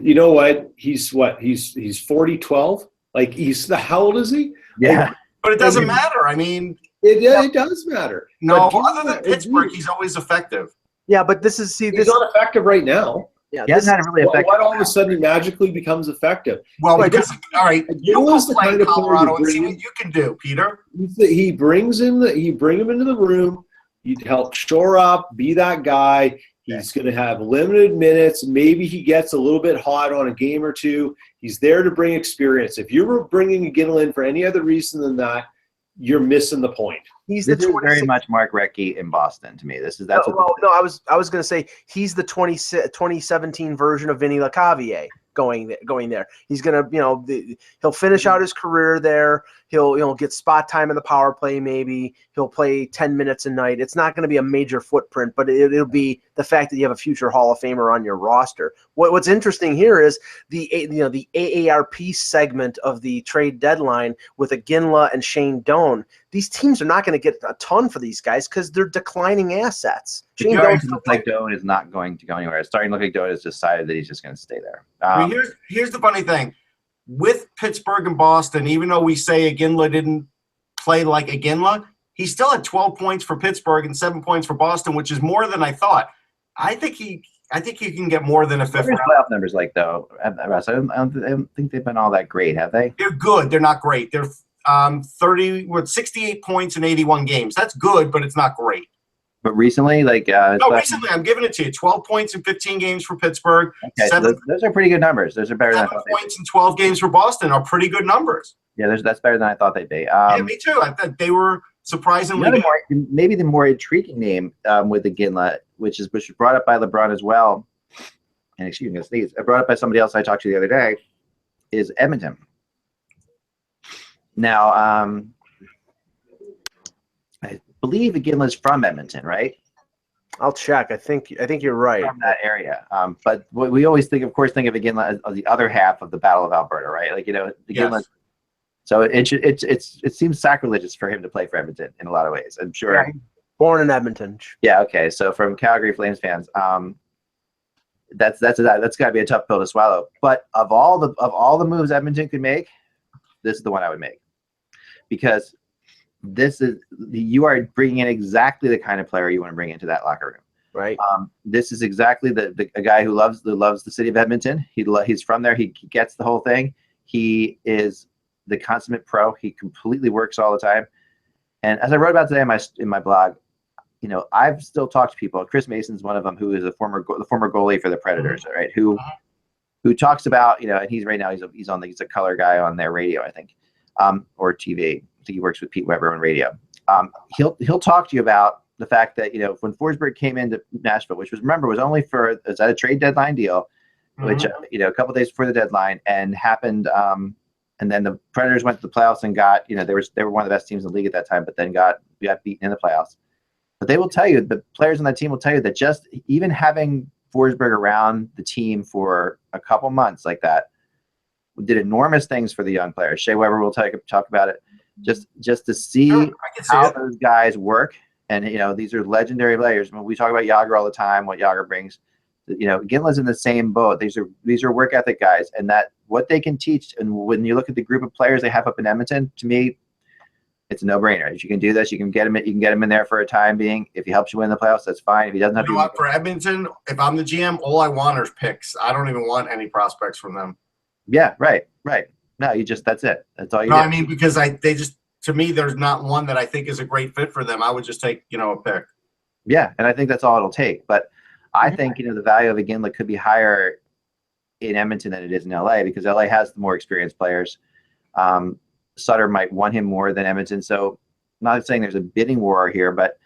You know what? He's 40-12. Like how old is he? Yeah, but it doesn't matter. I mean, it does matter. No, other than Pittsburgh, he's always effective. Yeah, but he's not effective right now. Yeah, that's not really effective. Why all of a sudden he magically becomes effective? Well, because all right, you go play in Colorado and see what you can do, Peter. He bring him into the room. You help shore up, be that guy. He's going to have limited minutes. Maybe he gets a little bit hot on a game or two. He's there to bring experience. If you were bringing Ginla in for any other reason than that, you're missing the point. This is very much Mark Recchi in Boston to me. I was going to say he's the 2017 version of Vinny Lecavalier going there. He's going to, he'll finish out his career there. He'll get spot time in the power play. Maybe he'll play 10 minutes a night. It's not going to be a major footprint, but it'll be the fact that you have a future Hall of Famer on your roster. What's interesting here is the AARP segment of the trade deadline with a Ginla and Shane Doan. These teams are not going to get a ton for these guys because they're declining assets. Shane Doan looks like Doan is not going to go anywhere. It's starting to look like Doan has decided that he's just going to stay there. Here's the funny thing. With Pittsburgh and Boston, even though we say Ginla didn't play like Ginla, he still had 12 points for Pittsburgh and 7 points for Boston, which is more than I thought. I think he can get more than a 5th round. Playoff numbers like though, Russ, I don't think they've been all that great, have they? They're good. They're not great. They're 68 points in 81 games. That's good, but it's not great. But recently, recently, I'm giving it to you. 12 points in 15 games for Pittsburgh. Okay, those are pretty good numbers. Those are better than I thought. 7 points in 12 games for Boston are pretty good numbers. Yeah, that's better than I thought they'd be. Yeah, me too. I thought they were surprisingly good. Maybe the more intriguing name with the Ginla, which was brought up by LeBron as well, and excuse me, I'm gonna sneeze. Brought up by somebody else I talked to the other day, is Edmonton. Now, I believe Ginla's from Edmonton, right? I'll check. I think you're right. From that area. But we always think of Ginla as the other half of the Battle of Alberta, right? Like, Ginla So it seems sacrilegious for him to play for Edmonton in a lot of ways. I'm sure. Yeah, born in Edmonton. Yeah. Okay. So from Calgary Flames fans, that's got to be a tough pill to swallow. But of all the moves Edmonton could make, this is the one I would make, because you are bringing in exactly the kind of player you want to bring into that locker room. Right. This is exactly a guy who loves the city of Edmonton. He's from there. He gets the whole thing. He is the consummate pro. He completely works all the time. And as I wrote about today in my blog, I've still talked to people. Chris Mason's one of them, who is the former goalie for the Predators, right? Who talks about, and he's right now he's a color guy on their radio, I think, or TV. I think he works with Pete Weber on radio. He'll talk to you about the fact that when Forsberg came into Nashville, which was only for a trade deadline deal, which a couple days before the deadline, and happened. And then the Predators went to the playoffs and got they were one of the best teams in the league at that time, but then got beaten in the playoffs. But they will tell you, the players on that team will tell you that just even having Forsberg around the team for a couple months like that did enormous things for the young players. Shea Weber will talk about it. Just to see how those guys work. And, these are legendary players. When we talk about Jágr all the time, what Jágr brings, Ginla's in the same boat. These are work ethic guys, and that what they can teach. And when you look at the group of players they have up in Edmonton, to me, it's a no-brainer. If you can do this, you can get him in there for a time being. If he helps you win the playoffs, that's fine. If he doesn't have to, for Edmonton, if I'm the GM, all I want are picks. I don't even want any prospects from them. Yeah, right. No, that's it. That's all you do. I mean, because to me, there's not one that I think is a great fit for them. I would just take, a pick. Yeah, and I think that's all it'll take. But I think, the value of a Ginla could be higher in Edmonton than it is in LA, because LA has the more experienced players. Sutter might want him more than Edmonton. So I'm not saying there's a bidding war here, but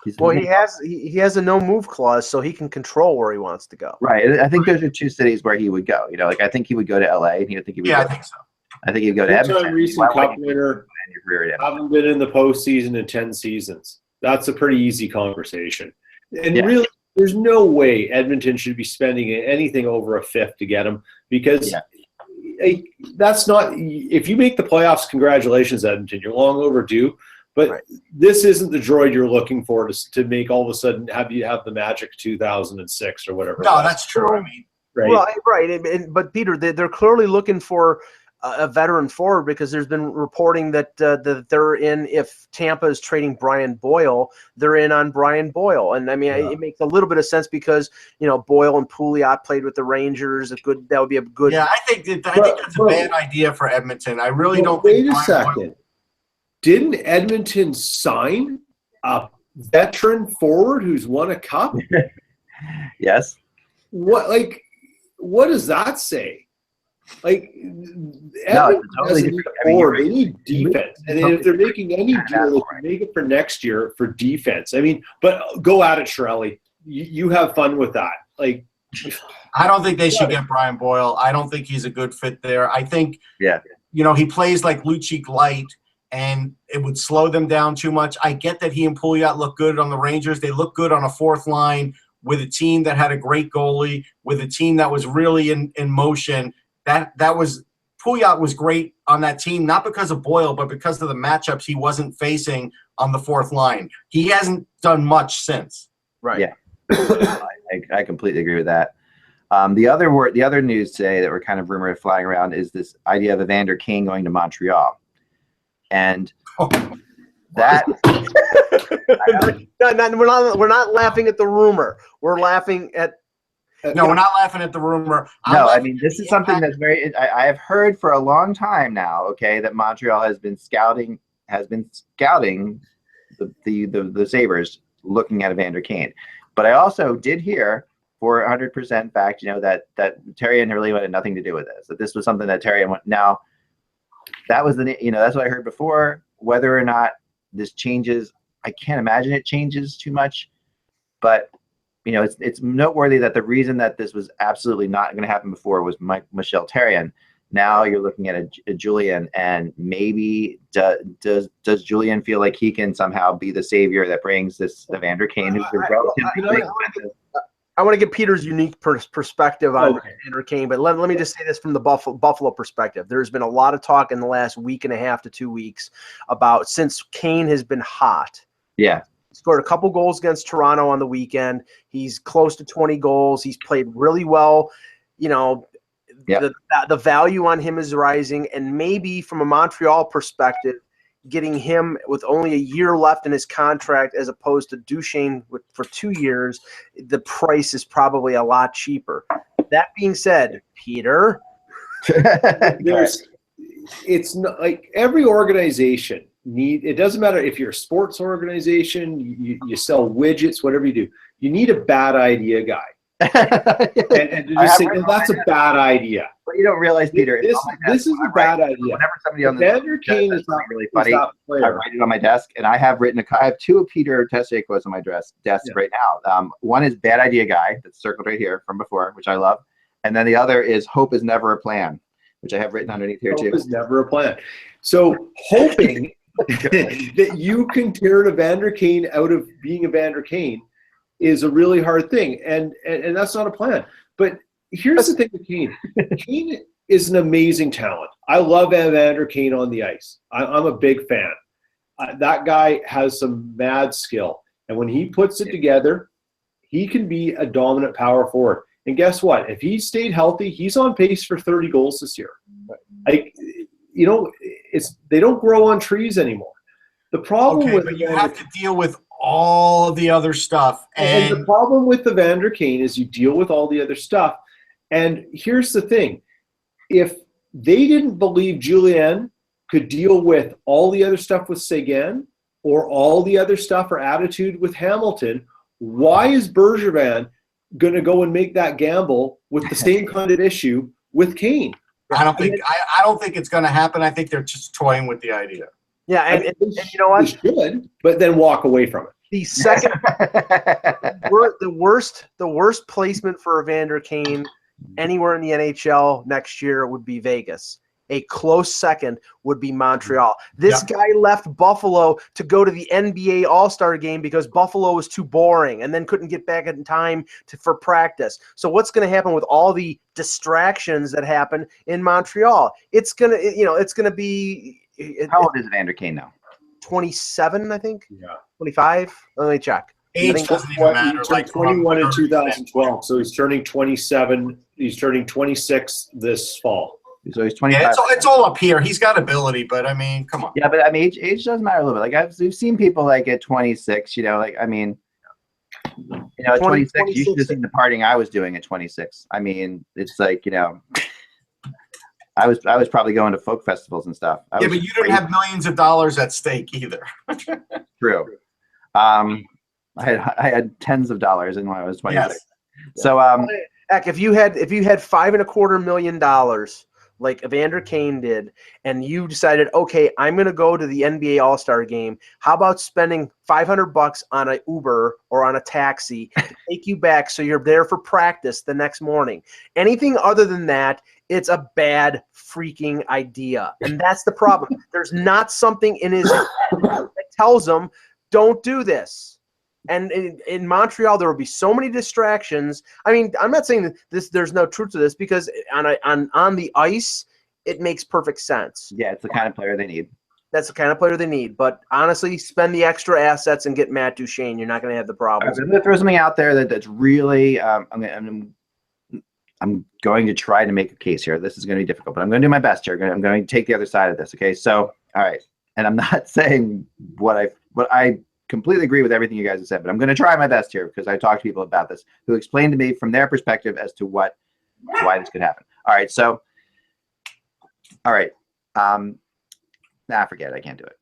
he has a no move clause, so he can control where he wants to go. Right. I think those are two cities where he would go. I think he would go to LA, and I think he would. I think so. I think he'd go to Edmonton. Recent Cup winner, haven't been in the postseason in 10 seasons. That's a pretty easy conversation. And really, there's no way Edmonton should be spending anything over a fifth to get him, because that's not. If you make the playoffs, congratulations, Edmonton. You're long overdue. But this isn't the droid you're looking for to make all of a sudden have the magic 2006 or whatever. No, that's true. I mean, right. Well, right. But Peter, they're clearly looking for a veteran forward, because there's been reporting that they're in, if Tampa is trading Brian Boyle, they're in on Brian Boyle. And I mean, it makes a little bit of sense, because, Boyle and Pouliot played with the Rangers. That would be a good. Yeah, I think that's a bad idea for Edmonton. I really don't think. Wait a second. Didn't Edmonton sign a veteran forward who's won a cup? Yes. What does that say? Edmonton doesn't need forward. They need defense. And if they're making any deal, they can make it for next year for defense. I mean, but go at it, Shirley. You have fun with that. I don't think they should get Brian Boyle. I don't think he's a good fit there. I think, he plays like Lucic light, and it would slow them down too much. I get that he and Pouliot look good on the Rangers. They look good on a fourth line with a team that had a great goalie, with a team that was really in motion. Pouliot was great on that team, not because of Boyle, but because of the matchups he wasn't facing on the fourth line. He hasn't done much since. Right. Yeah. I completely agree with that. The other news today that we're kind of rumored flying around is this idea of Evander Kane going to Montreal. And that we're not laughing at the rumor. We're laughing at. No, we're not laughing at the rumor. I mean, this is something that's very. I have heard for a long time now. Okay, that Montreal has been scouting the Sabres, looking at Evander Kane. But I also did hear, for 100% fact, that Therrien really had nothing to do with this. That this was something that Therrien went. Now, that was that's what I heard before. Whether or not this changes, I can't imagine it changes too much. But it's noteworthy that the reason that this was absolutely not going to happen before was Michel Therrien. Now you're looking at a Julian, and maybe does Julian feel like he can somehow be the savior that brings this Evander Kane, who's relatively I want to get Peter's unique perspective on Evander Kane, but let me just say this from the Buffalo perspective. There's been a lot of talk in the last week and a half to 2 weeks about since Kane has been hot. Yeah. Scored a couple goals against Toronto on the weekend. He's close to 20 goals. He's played really well. You know, the value on him is rising, and maybe from a Montreal perspective, getting him with only a year left in his contract as opposed to Duchesne for 2 years, the price is probably a lot cheaper. That being said, Peter, it's not like every organization it doesn't matter if you're a sports organization, you sell widgets, whatever you do, you need a bad idea guy. and to just say, well, that's a bad idea. But you don't realize, Peter, this is a bad idea. Whenever somebody on Evander Kane is not really funny, I write it on my desk, and I have two of Peter Tessier quotes on my desk right now. One is "bad idea guy," that's circled right here from before, which I love, and then the other is "hope is never a plan," which I have written underneath here too. Hope is never a plan. So hoping that you can turn Evander Kane out of being Evander Kane is a really hard thing, and that's not a plan. But here's the thing with Kane. Kane is an amazing talent. I love Evander Kane on the ice. I'm a big fan. That guy has some mad skill, and when he puts it together, he can be a dominant power forward. And guess what? If he stayed healthy, he's on pace for 30 goals this year. They don't grow on trees anymore. The problem with you have to deal with all the other stuff. And the problem with Evander Kane is you deal with all the other stuff. And here's the thing. If they didn't believe Julien could deal with all the other stuff with Seguin or all the other stuff or attitude with Hamilton, why is Bergevin going to go and make that gamble with the same kind of issue with Kane? I don't think it's going to happen. I think they're just toying with the idea. Yeah, and you know what? They should, but then walk away from it. The second, the worst placement for Evander Kane anywhere in the NHL next year would be Vegas. A close second would be Montreal. This guy left Buffalo to go to the NBA All-Star game because Buffalo was too boring and then couldn't get back in time for practice. So what's going to happen with all the distractions that happen in Montreal? It's going to be how old is Evander Kane now? 27, I think. Yeah. 25. Let me check. Age doesn't even matter. He turned 21 in 2012, so he's turning 27. He's turning 26 this fall. So he's 25. Yeah, it's all up here. He's got ability, but I mean, come on. Yeah, but I mean, age does matter a little bit. Like we've seen people like at 26. At 26, you should have seen the partying I was doing at 26. I mean, it's like I was probably going to folk festivals and stuff. But you didn't have millions of dollars at stake either. True. I had tens of dollars when I was 26. Yes. So heck, if you had $5.25 million like Evander Kane did, and you decided, okay, I'm going to go to the NBA All-Star game, how about spending $500 on an Uber or on a taxi to take you back so you're there for practice the next morning? Anything other than that, it's a bad freaking idea. And that's the problem. There's not something in his head that tells him, don't do this. And in Montreal, there will be so many distractions. I mean, I'm not saying that there's no truth to this, because on the ice, it makes perfect sense. Yeah, it's the kind of player they need. That's the kind of player they need. But honestly, spend the extra assets and get Matt Duchesne. You're not going to have the problem. I'm going to throw something out there that's really I'm going to try to make a case here. This is going to be difficult, but I'm going to do my best here. I'm going to take the other side of this. Okay, so all right, and I'm not saying what I completely agree with everything you guys have said, but I'm going to try my best here because I talked to people about this who explained to me from their perspective as to why this could happen. All right, so forget it. I can't do it.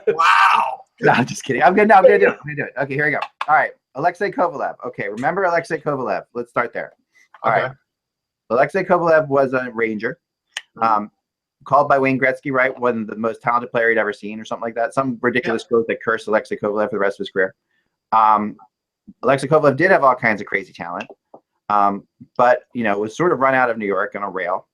Wow. No, I'm just kidding. I'm going to do it. Okay, here we go. All right, Alexei Kovalev. Okay, remember Alexei Kovalev? Let's start there. All right. Alexei Kovalev was a Ranger. Called by Wayne Gretzky, right? One of the most talented player he'd ever seen, or something like that. Some ridiculous quote that cursed Alexei Kovalev for the rest of his career. Alexei Kovalev did have all kinds of crazy talent, but was sort of run out of New York on a rail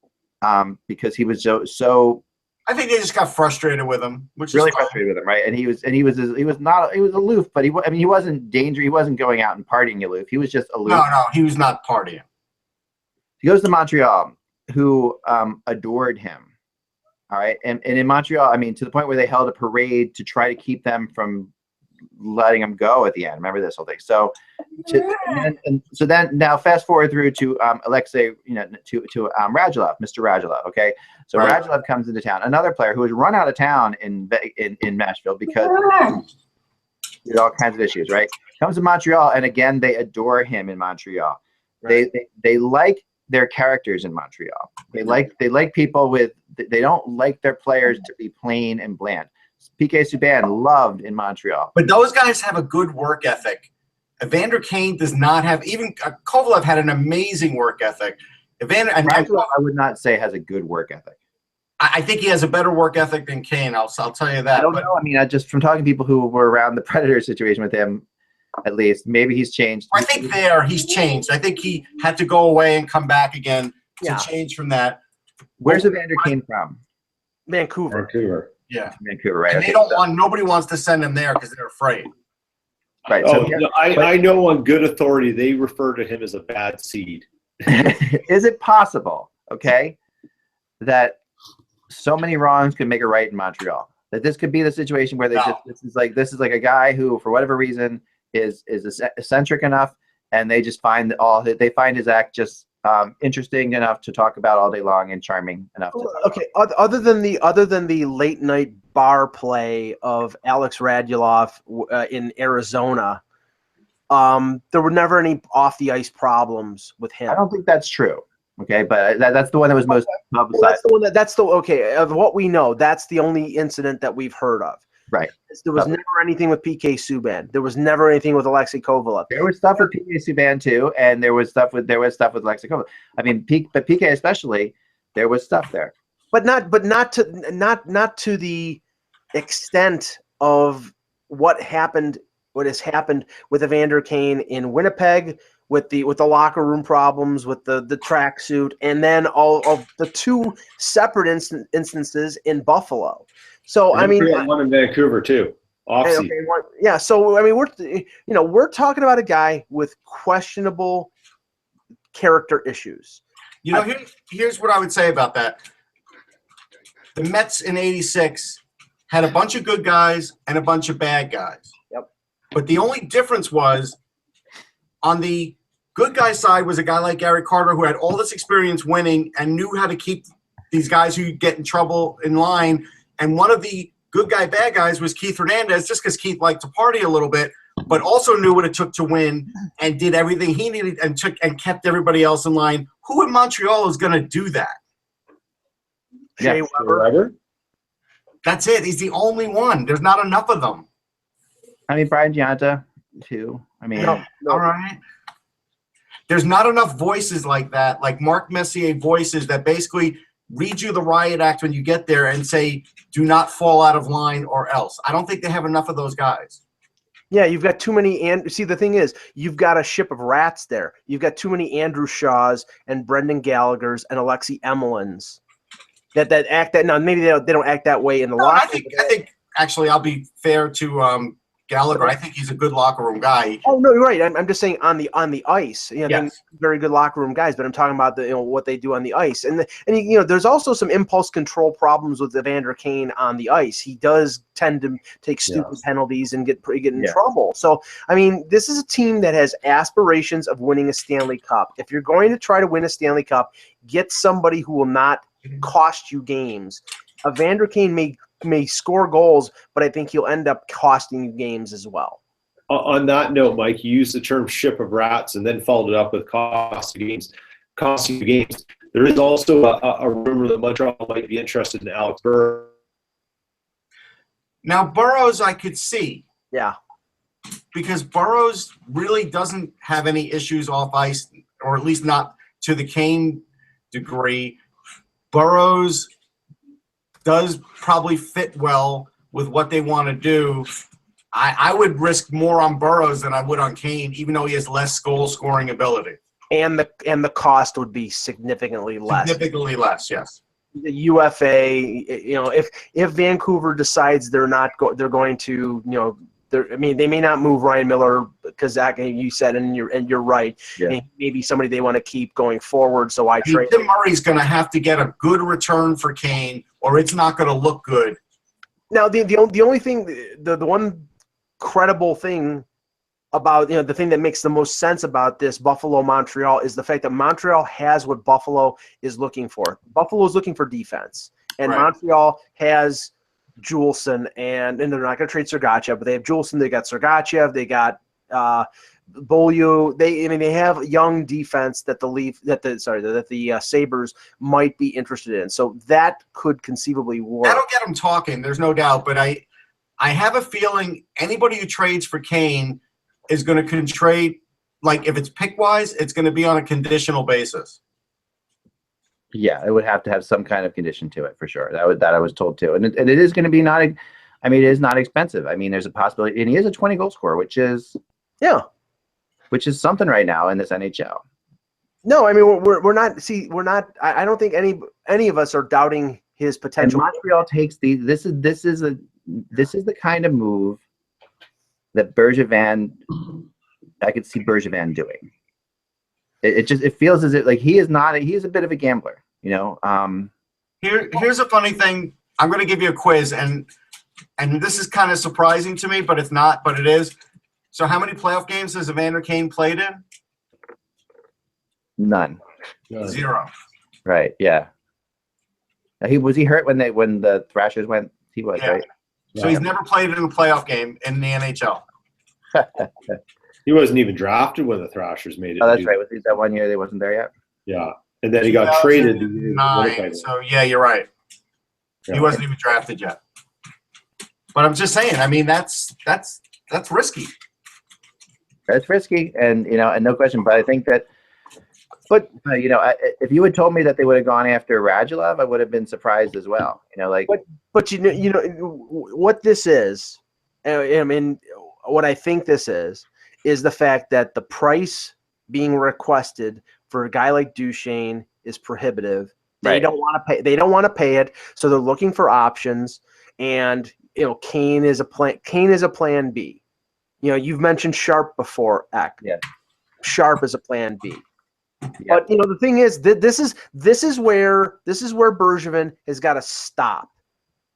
because he was so I think they just got frustrated with him, which really is fine. frustrated with him, right? And he was aloof, but he wasn't dangerous. He wasn't going out and partying aloof. He was just aloof. No, he was not partying. He goes to Montreal, who adored him. All right, and in Montreal, I mean, to the point where they held a parade to try to keep them from letting him go at the end. Remember this whole thing. So, now fast forward through to Alexei, to Radulov, Mr. Radulov. Okay, so Right. Radulov comes into town, another player who was run out of town in Nashville because there's all kinds of issues. Right, comes to Montreal, and again they adore him in Montreal. Right. They like their characters in Montreal. They like people with. They don't like their players to be plain and bland. PK Subban loved in Montreal. But those guys have a good work ethic. Evander Kane does not have. Even Kovalev had an amazing work ethic. Radulov, I would not say has a good work ethic. I think he has a better work ethic than Kane. I'll tell you that. I don't know. I mean, just from talking to people who were around the Predator situation with him, at least maybe he's changed. I think he's changed. I think he had to go away and come back again to change from that. Where's Evander Kane from? Vancouver. Yeah, Vancouver, right? And they don't want. Nobody wants to send him there because they're afraid. Right. Oh, So, no, I know on good authority they refer to him as a bad seed. is it possible, okay, that so many wrongs could make a right in Montreal? That this could be the situation where this is like a guy who, for whatever reason, is eccentric enough, and they just find his act just interesting enough to talk about all day long and charming enough. Okay, other than the late night bar play of Alex Radulov in Arizona, there were never any off the ice problems with him. I don't think that's true. Okay, but that's the one that was most publicized. Well, that's the one of what we know. That's the only incident that we've heard of. Right. There was never anything with PK Subban. There was never anything with Alexei Kovalev. There was stuff with PK Subban too, and there was stuff with Alexei Kovalev. I mean, PK especially, there was stuff there. But not to the extent of what has happened with Evander Kane in Winnipeg, with the locker room problems, with the tracksuit, and then all of the two separate instances in Buffalo. So I mean, one in Vancouver too. So I mean, we're talking about a guy with questionable character issues. Here's what I would say about that. The Mets in '86 had a bunch of good guys and a bunch of bad guys. Yep. But the only difference was on the good guy side was a guy like Gary Carter who had all this experience winning and knew how to keep these guys who get in trouble in line. And one of the good guy, bad guys was Keith Hernandez, just because Keith liked to party a little bit, but also knew what it took to win and did everything he needed and kept everybody else in line. Who in Montreal is going to do that? Shea Weber. That's it. He's the only one. There's not enough of them. I mean, Brian Gianta too. I mean, no. All right. There's not enough voices like that, like Marc Messier voices that basically read you the riot act when you get there and say, do not fall out of line or else. I don't think they have enough of those guys. Yeah, you've got too many. And see, the thing is, you've got a ship of rats there. You've got too many Andrew Shaws and Brendan Gallaghers and Alexei Emelins that act that. Now, maybe they don't act that way in the locker room. I think actually, I'll be fair to Gallagher. I think he's a good locker room guy. Oh no, you're right. I'm just saying on the ice. Yes. They're very good locker room guys, but I'm talking about what they do on the ice. And there's also some impulse control problems with Evander Kane on the ice. He does tend to take stupid penalties and get in trouble. So I mean, this is a team that has aspirations of winning a Stanley Cup. If you're going to try to win a Stanley Cup, get somebody who will not cost you games. Evander Kane may score goals, but I think he'll end up costing you games as well. On that note, Mike, you used the term ship of rats and then followed it up with costing you games. There is also a rumor that Montreal might be interested in Alex Burrows. Now, Burrows I could see. Yeah. Because Burrows really doesn't have any issues off ice, or at least not to the Kane degree. Burrows does probably fit well with what they want to do. I would risk more on Burrows than I would on Kane, even though he has less goal scoring ability. And the cost would be significantly less. Significantly less, yes. the UFA. If Vancouver decides they're going to, I mean, they may not move Ryan Miller because Zach, you said, and you're right. Yeah. And maybe somebody they want to keep going forward. So I trade. Tim Murray's going to have to get a good return for Kane, or it's not going to look good. Now, the only thing, the one credible thing about, the thing that makes the most sense about this Buffalo-Montreal is the fact that Montreal has what Buffalo is looking for. Buffalo is looking for defense, and Right. Montreal has Juleson, and they're not going to trade Sergachev, but they have Juleson, they got Sergachev, they got Beaulieu. They have young defense that the Sabres might be interested in. So that could conceivably work. That'll get them talking. There's no doubt. But I have a feeling anybody who trades for Kane is going to trade. Like if it's pick wise, it's going to be on a conditional basis. Yeah, it would have to have some kind of condition to it for sure. That I was told too, and it is going to be not. I mean, it is not expensive. I mean, there's a possibility, and he is a 20 goal scorer, which is something right now in this NHL. No, I mean we're not. See, we're not. I don't think any of us are doubting his potential. And Montreal takes this is the kind of move that Bergevin. I could see Bergevin doing. It feels as if like he is a bit of a gambler, Here's a funny thing. I'm going to give you a quiz, and this is kind of surprising to me, but it's not, but it is. So how many playoff games has Evander Kane played in? None. 0. Right. Yeah. Now, was he hurt when the Thrashers went? He was, Yeah. right? So he's never played in a playoff game in the NHL. He wasn't even drafted when the Thrashers made it. Oh, that's right. Was he that one year they wasn't there yet? Yeah, and then he got traded. 2009. So yeah, you're right. Yeah. He wasn't even drafted yet. But I'm just saying. I mean, that's risky. That's risky, and and no question. But I think that, if you had told me that they would have gone after Radulov, I would have been surprised as well. But what this is, I mean, what I think this is the fact that the price being requested for a guy like Duchesne is prohibitive. They Right. don't want to pay. They don't want to pay it, so they're looking for options. And Kane is a plan. Kane is a plan B. You've mentioned Sharp before, Eck. Yeah. Sharp is a plan B. Yeah. But the thing is that this is where Bergevin has got to stop.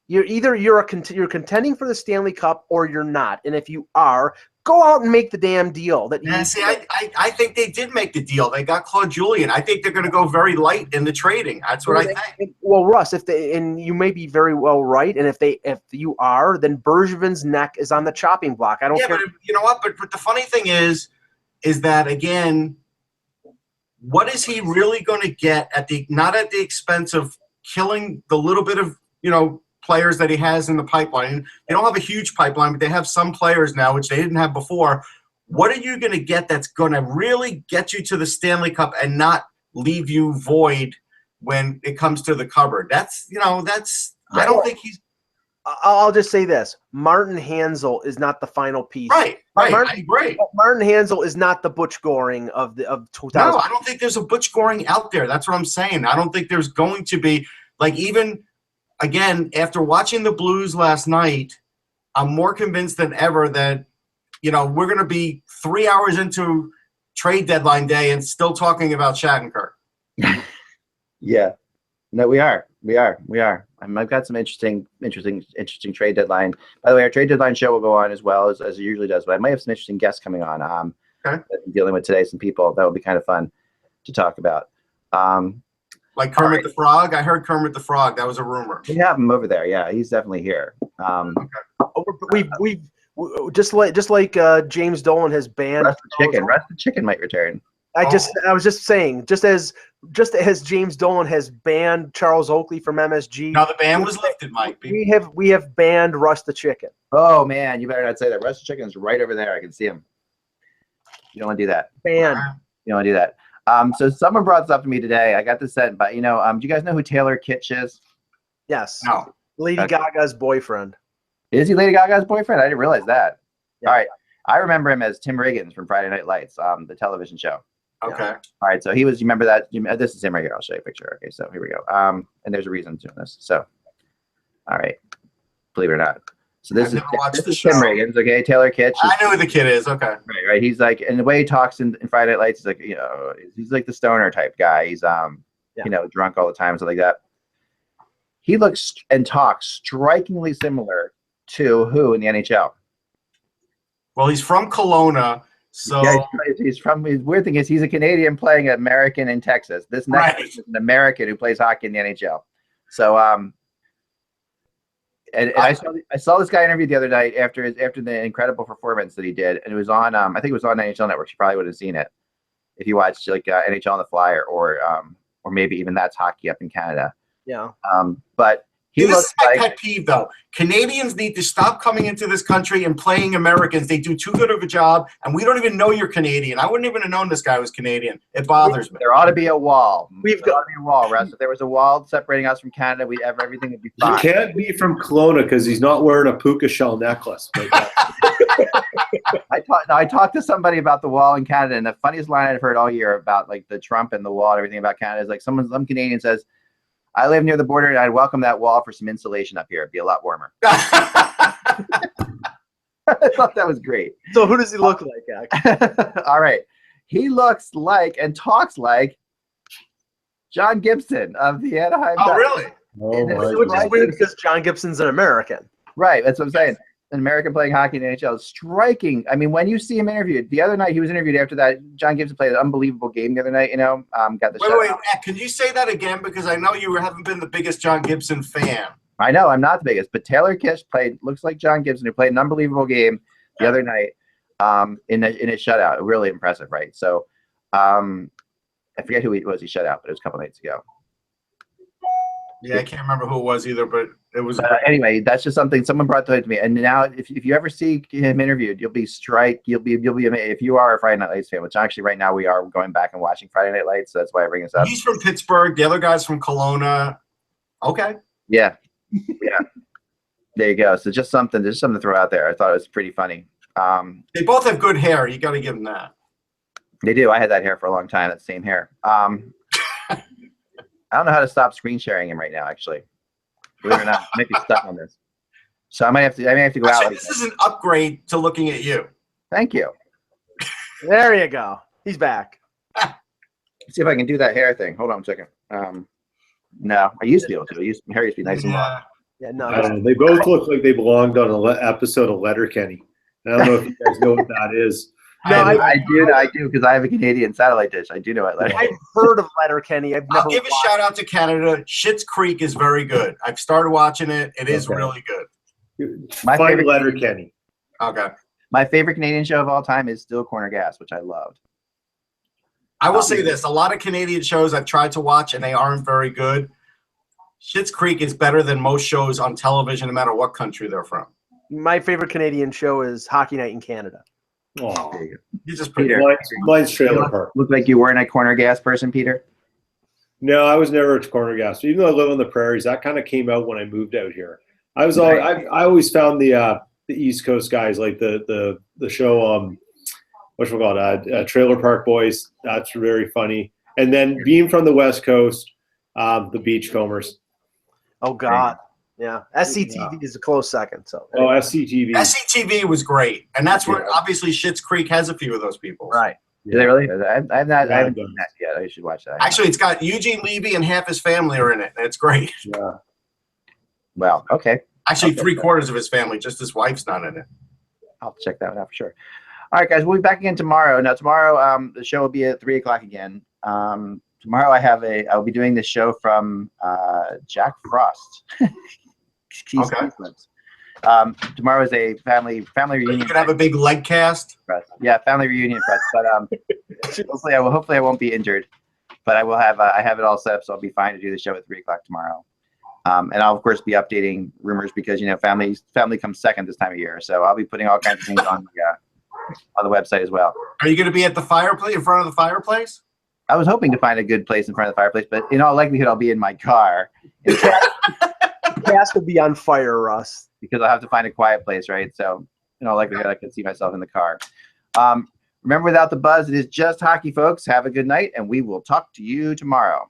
You're contending for the Stanley Cup or you're not, and if you are, go out and make the damn deal. I think they did make the deal. They got Claude Julien. I think they're going to go very light in the trading. That's what I think. Well, Russ, and you may be very well right, and if you are, then Bergevin's neck is on the chopping block. I don't care. But you know what? But the funny thing is that again, what is he really going to get not at the expense of killing the little bit of players that he has in the pipeline? They don't have a huge pipeline, but they have some players now, which they didn't have before. What are you going to get that's going to really get you to the Stanley Cup and not leave you void when it comes to the cupboard? I don't think he's. I'll just say this: Martin Hanzal is not the final piece. Right. I agree. Martin Hanzal is not the Butch Goring of 2000. No, I don't think there's a Butch Goring out there. That's what I'm saying. I don't think there's going to be, even. Again, after watching the Blues last night, I'm more convinced than ever that, we're going to be 3 hours into trade deadline day and still talking about Shattenkirk. Yeah. No, we are. I've got some interesting trade deadline. By the way, our trade deadline show will go on as well as it usually does, but I might have some interesting guests coming on. Okay. That I'm dealing with today, some people that will be kind of fun to talk about. Like Kermit the Frog? I heard Kermit the Frog. That was a rumor. We have him over there. Yeah, he's definitely here. We've just like James Dolan has banned Rust the Chicken might return. I was just saying, just as James Dolan has banned Charles Oakley from MSG. Now the ban was lifted, Mike. We have banned Rust the Chicken. Oh man, you better not say that. Rust the Chicken's right over there. I can see him. You don't want to do that. Banned. You don't want to do that. So someone brought this up to me today. I got this sent, but do you guys know who Taylor Kitsch is? Yes. No. Lady Gaga's boyfriend. Is he Lady Gaga's boyfriend? I didn't realize that. Yeah. All right. I remember him as Tim Riggins from Friday Night Lights, the television show. Okay. Yeah. All right, so he was. You remember that? This is him right here. I'll show you a picture. Okay, so here we go. And there's a reason I'm doing this. So, all right, believe it or not. So this I've never watched this the is Tim show. Reagan's. Okay, Taylor Kitsch. I know who the kid is. Okay. Right. He's like, and the way he talks in Friday Night Lights is like, he's like the stoner type guy. He's drunk all the time, stuff like that. He looks and talks strikingly similar to who in the NHL? Well, he's from Kelowna, so Yeah, he's from. His weird thing is he's a Canadian playing an American in Texas. This next Right. is an American who plays hockey in the NHL. So and I saw this guy interviewed the other night after the incredible performance that he did, and it was on I think it was on NHL Network. You probably would have seen it if you watched like NHL on the Fly or maybe even That's Hockey up in Canada. Yeah. But he this looks is my like pet peeve, though. Canadians need to stop coming into this country and playing Americans. They do too good of a job, and we don't even know you're Canadian. I wouldn't even have known this guy was Canadian. It bothers me. there ought to be a wall. There ought to be a wall, Russ. If there was a wall separating us from Canada, everything would be He fine. can't be from Kelowna because he's not wearing a puka shell necklace. But I talked to somebody about the wall in Canada, and the funniest line I've heard all year about like the Trump and the wall and everything about Canada is like some Canadian says, "I live near the border, and I'd welcome that wall for some insulation up here. It'd be a lot warmer." I thought that was great. So who does he look like, Ak? All right, he looks like and talks like John Gibson of the Anaheim Oh, Ducks. really? oh my Which is God. weird because John Gibson's an American. Right, that's what I'm saying. An American playing hockey in the NHL is striking. I mean, when you see him interviewed, the other night he was interviewed after that. John Gibson played an unbelievable game the other night. Got the Wait, shutout. can you say that again? Because I know you haven't been the biggest John Gibson fan. I know I'm not the biggest, but Taylor Kitsch looks like John Gibson, who played an unbelievable game the other night in his shutout. Really impressive, right? So I forget who he was. He shut out, but it was a couple nights ago. Yeah, I can't remember who it was either, but it was. Anyway, that's just something someone brought to me. And now, if you ever see him interviewed, you'll be amazed. If you are a Friday Night Lights fan, which actually right now we are going back and watching Friday Night Lights, so that's why I bring this up. He's from Pittsburgh. The other guy's from Kelowna. Okay. Yeah. There you go. So just something to throw out there. I thought it was pretty funny. They both have good hair. You got to give them that. They do. I had that hair for a long time. That same hair. I don't know how to stop screen sharing him right now. Actually, believe it or not, I might be stuck on this. So I may have to go out. Actually, this is an upgrade to looking at you. Thank you. There you go. He's back. Let's see if I can do that hair thing. Hold on a second. No, I used to be able to. Hair used to be nice and long. Yeah, no. I don't know. They both look like they belonged on an episode of Letterkenny. I don't know if you guys know what that is. No, I do because I have a Canadian satellite dish. I do know it. I've heard of Letterkenny. I've never I'll give a watched shout out to Canada. Schitt's Creek is very good. I've started watching it. It is Okay. really good. My Find favorite- Letterkenny. Okay. My favorite Canadian show of all time is still Corner Gas, which I loved. I will say this. A lot of Canadian shows I've tried to watch, and they aren't very good. Schitt's Creek is better than most shows on television, no matter what country they're from. My favorite Canadian show is Hockey Night in Canada. Oh, There you go. You're just pretty Peter. mine's Trailer Park. Look like you weren't a Corner Gas person, Peter. No, I was never a corner gas. Even though I live on the prairies, that kind of came out when I moved out here. I always found the East Coast guys like the show Trailer Park Boys. That's very funny. And then being from the West Coast, the Beachcombers. Oh God, yeah. SCTV is a close second. So Oh, SCTV. SCTV was great, and that's where Yeah. obviously Schitt's Creek has a few of those people. right. Is it really? I haven't Yeah. seen that yet. I should watch that. Actually, it's got Eugene Levy and half his family are in it, and it's great. Yeah. Well, okay. Actually, Okay. 3/4 of his family, just his wife's not in it. I'll check that one out for sure. All right, guys, we'll be back again tomorrow. Now, tomorrow, the show will be at 3:00 again. Tomorrow, I'll be doing this show from Jack Frost. Okay. Tomorrow is a family So you reunion. could have a big leg cast. Press. Yeah, family reunion press. But hopefully I won't be injured. But I will have I have it all set up, so I'll be fine to do the show at 3:00 tomorrow. And I'll of course be updating rumors because family comes second this time of year. So I'll be putting all kinds of things on the website as well. Are you going to be at the fireplace, in front of the fireplace? I was hoping to find a good place in front of the fireplace, but in all likelihood I'll be in my car The cast will be on fire, Russ. because I'll have to find a quiet place, right? So in all likelihood I can see myself in the car. Remember, without the buzz, it is just hockey, folks. Have a good night, and we will talk to you tomorrow.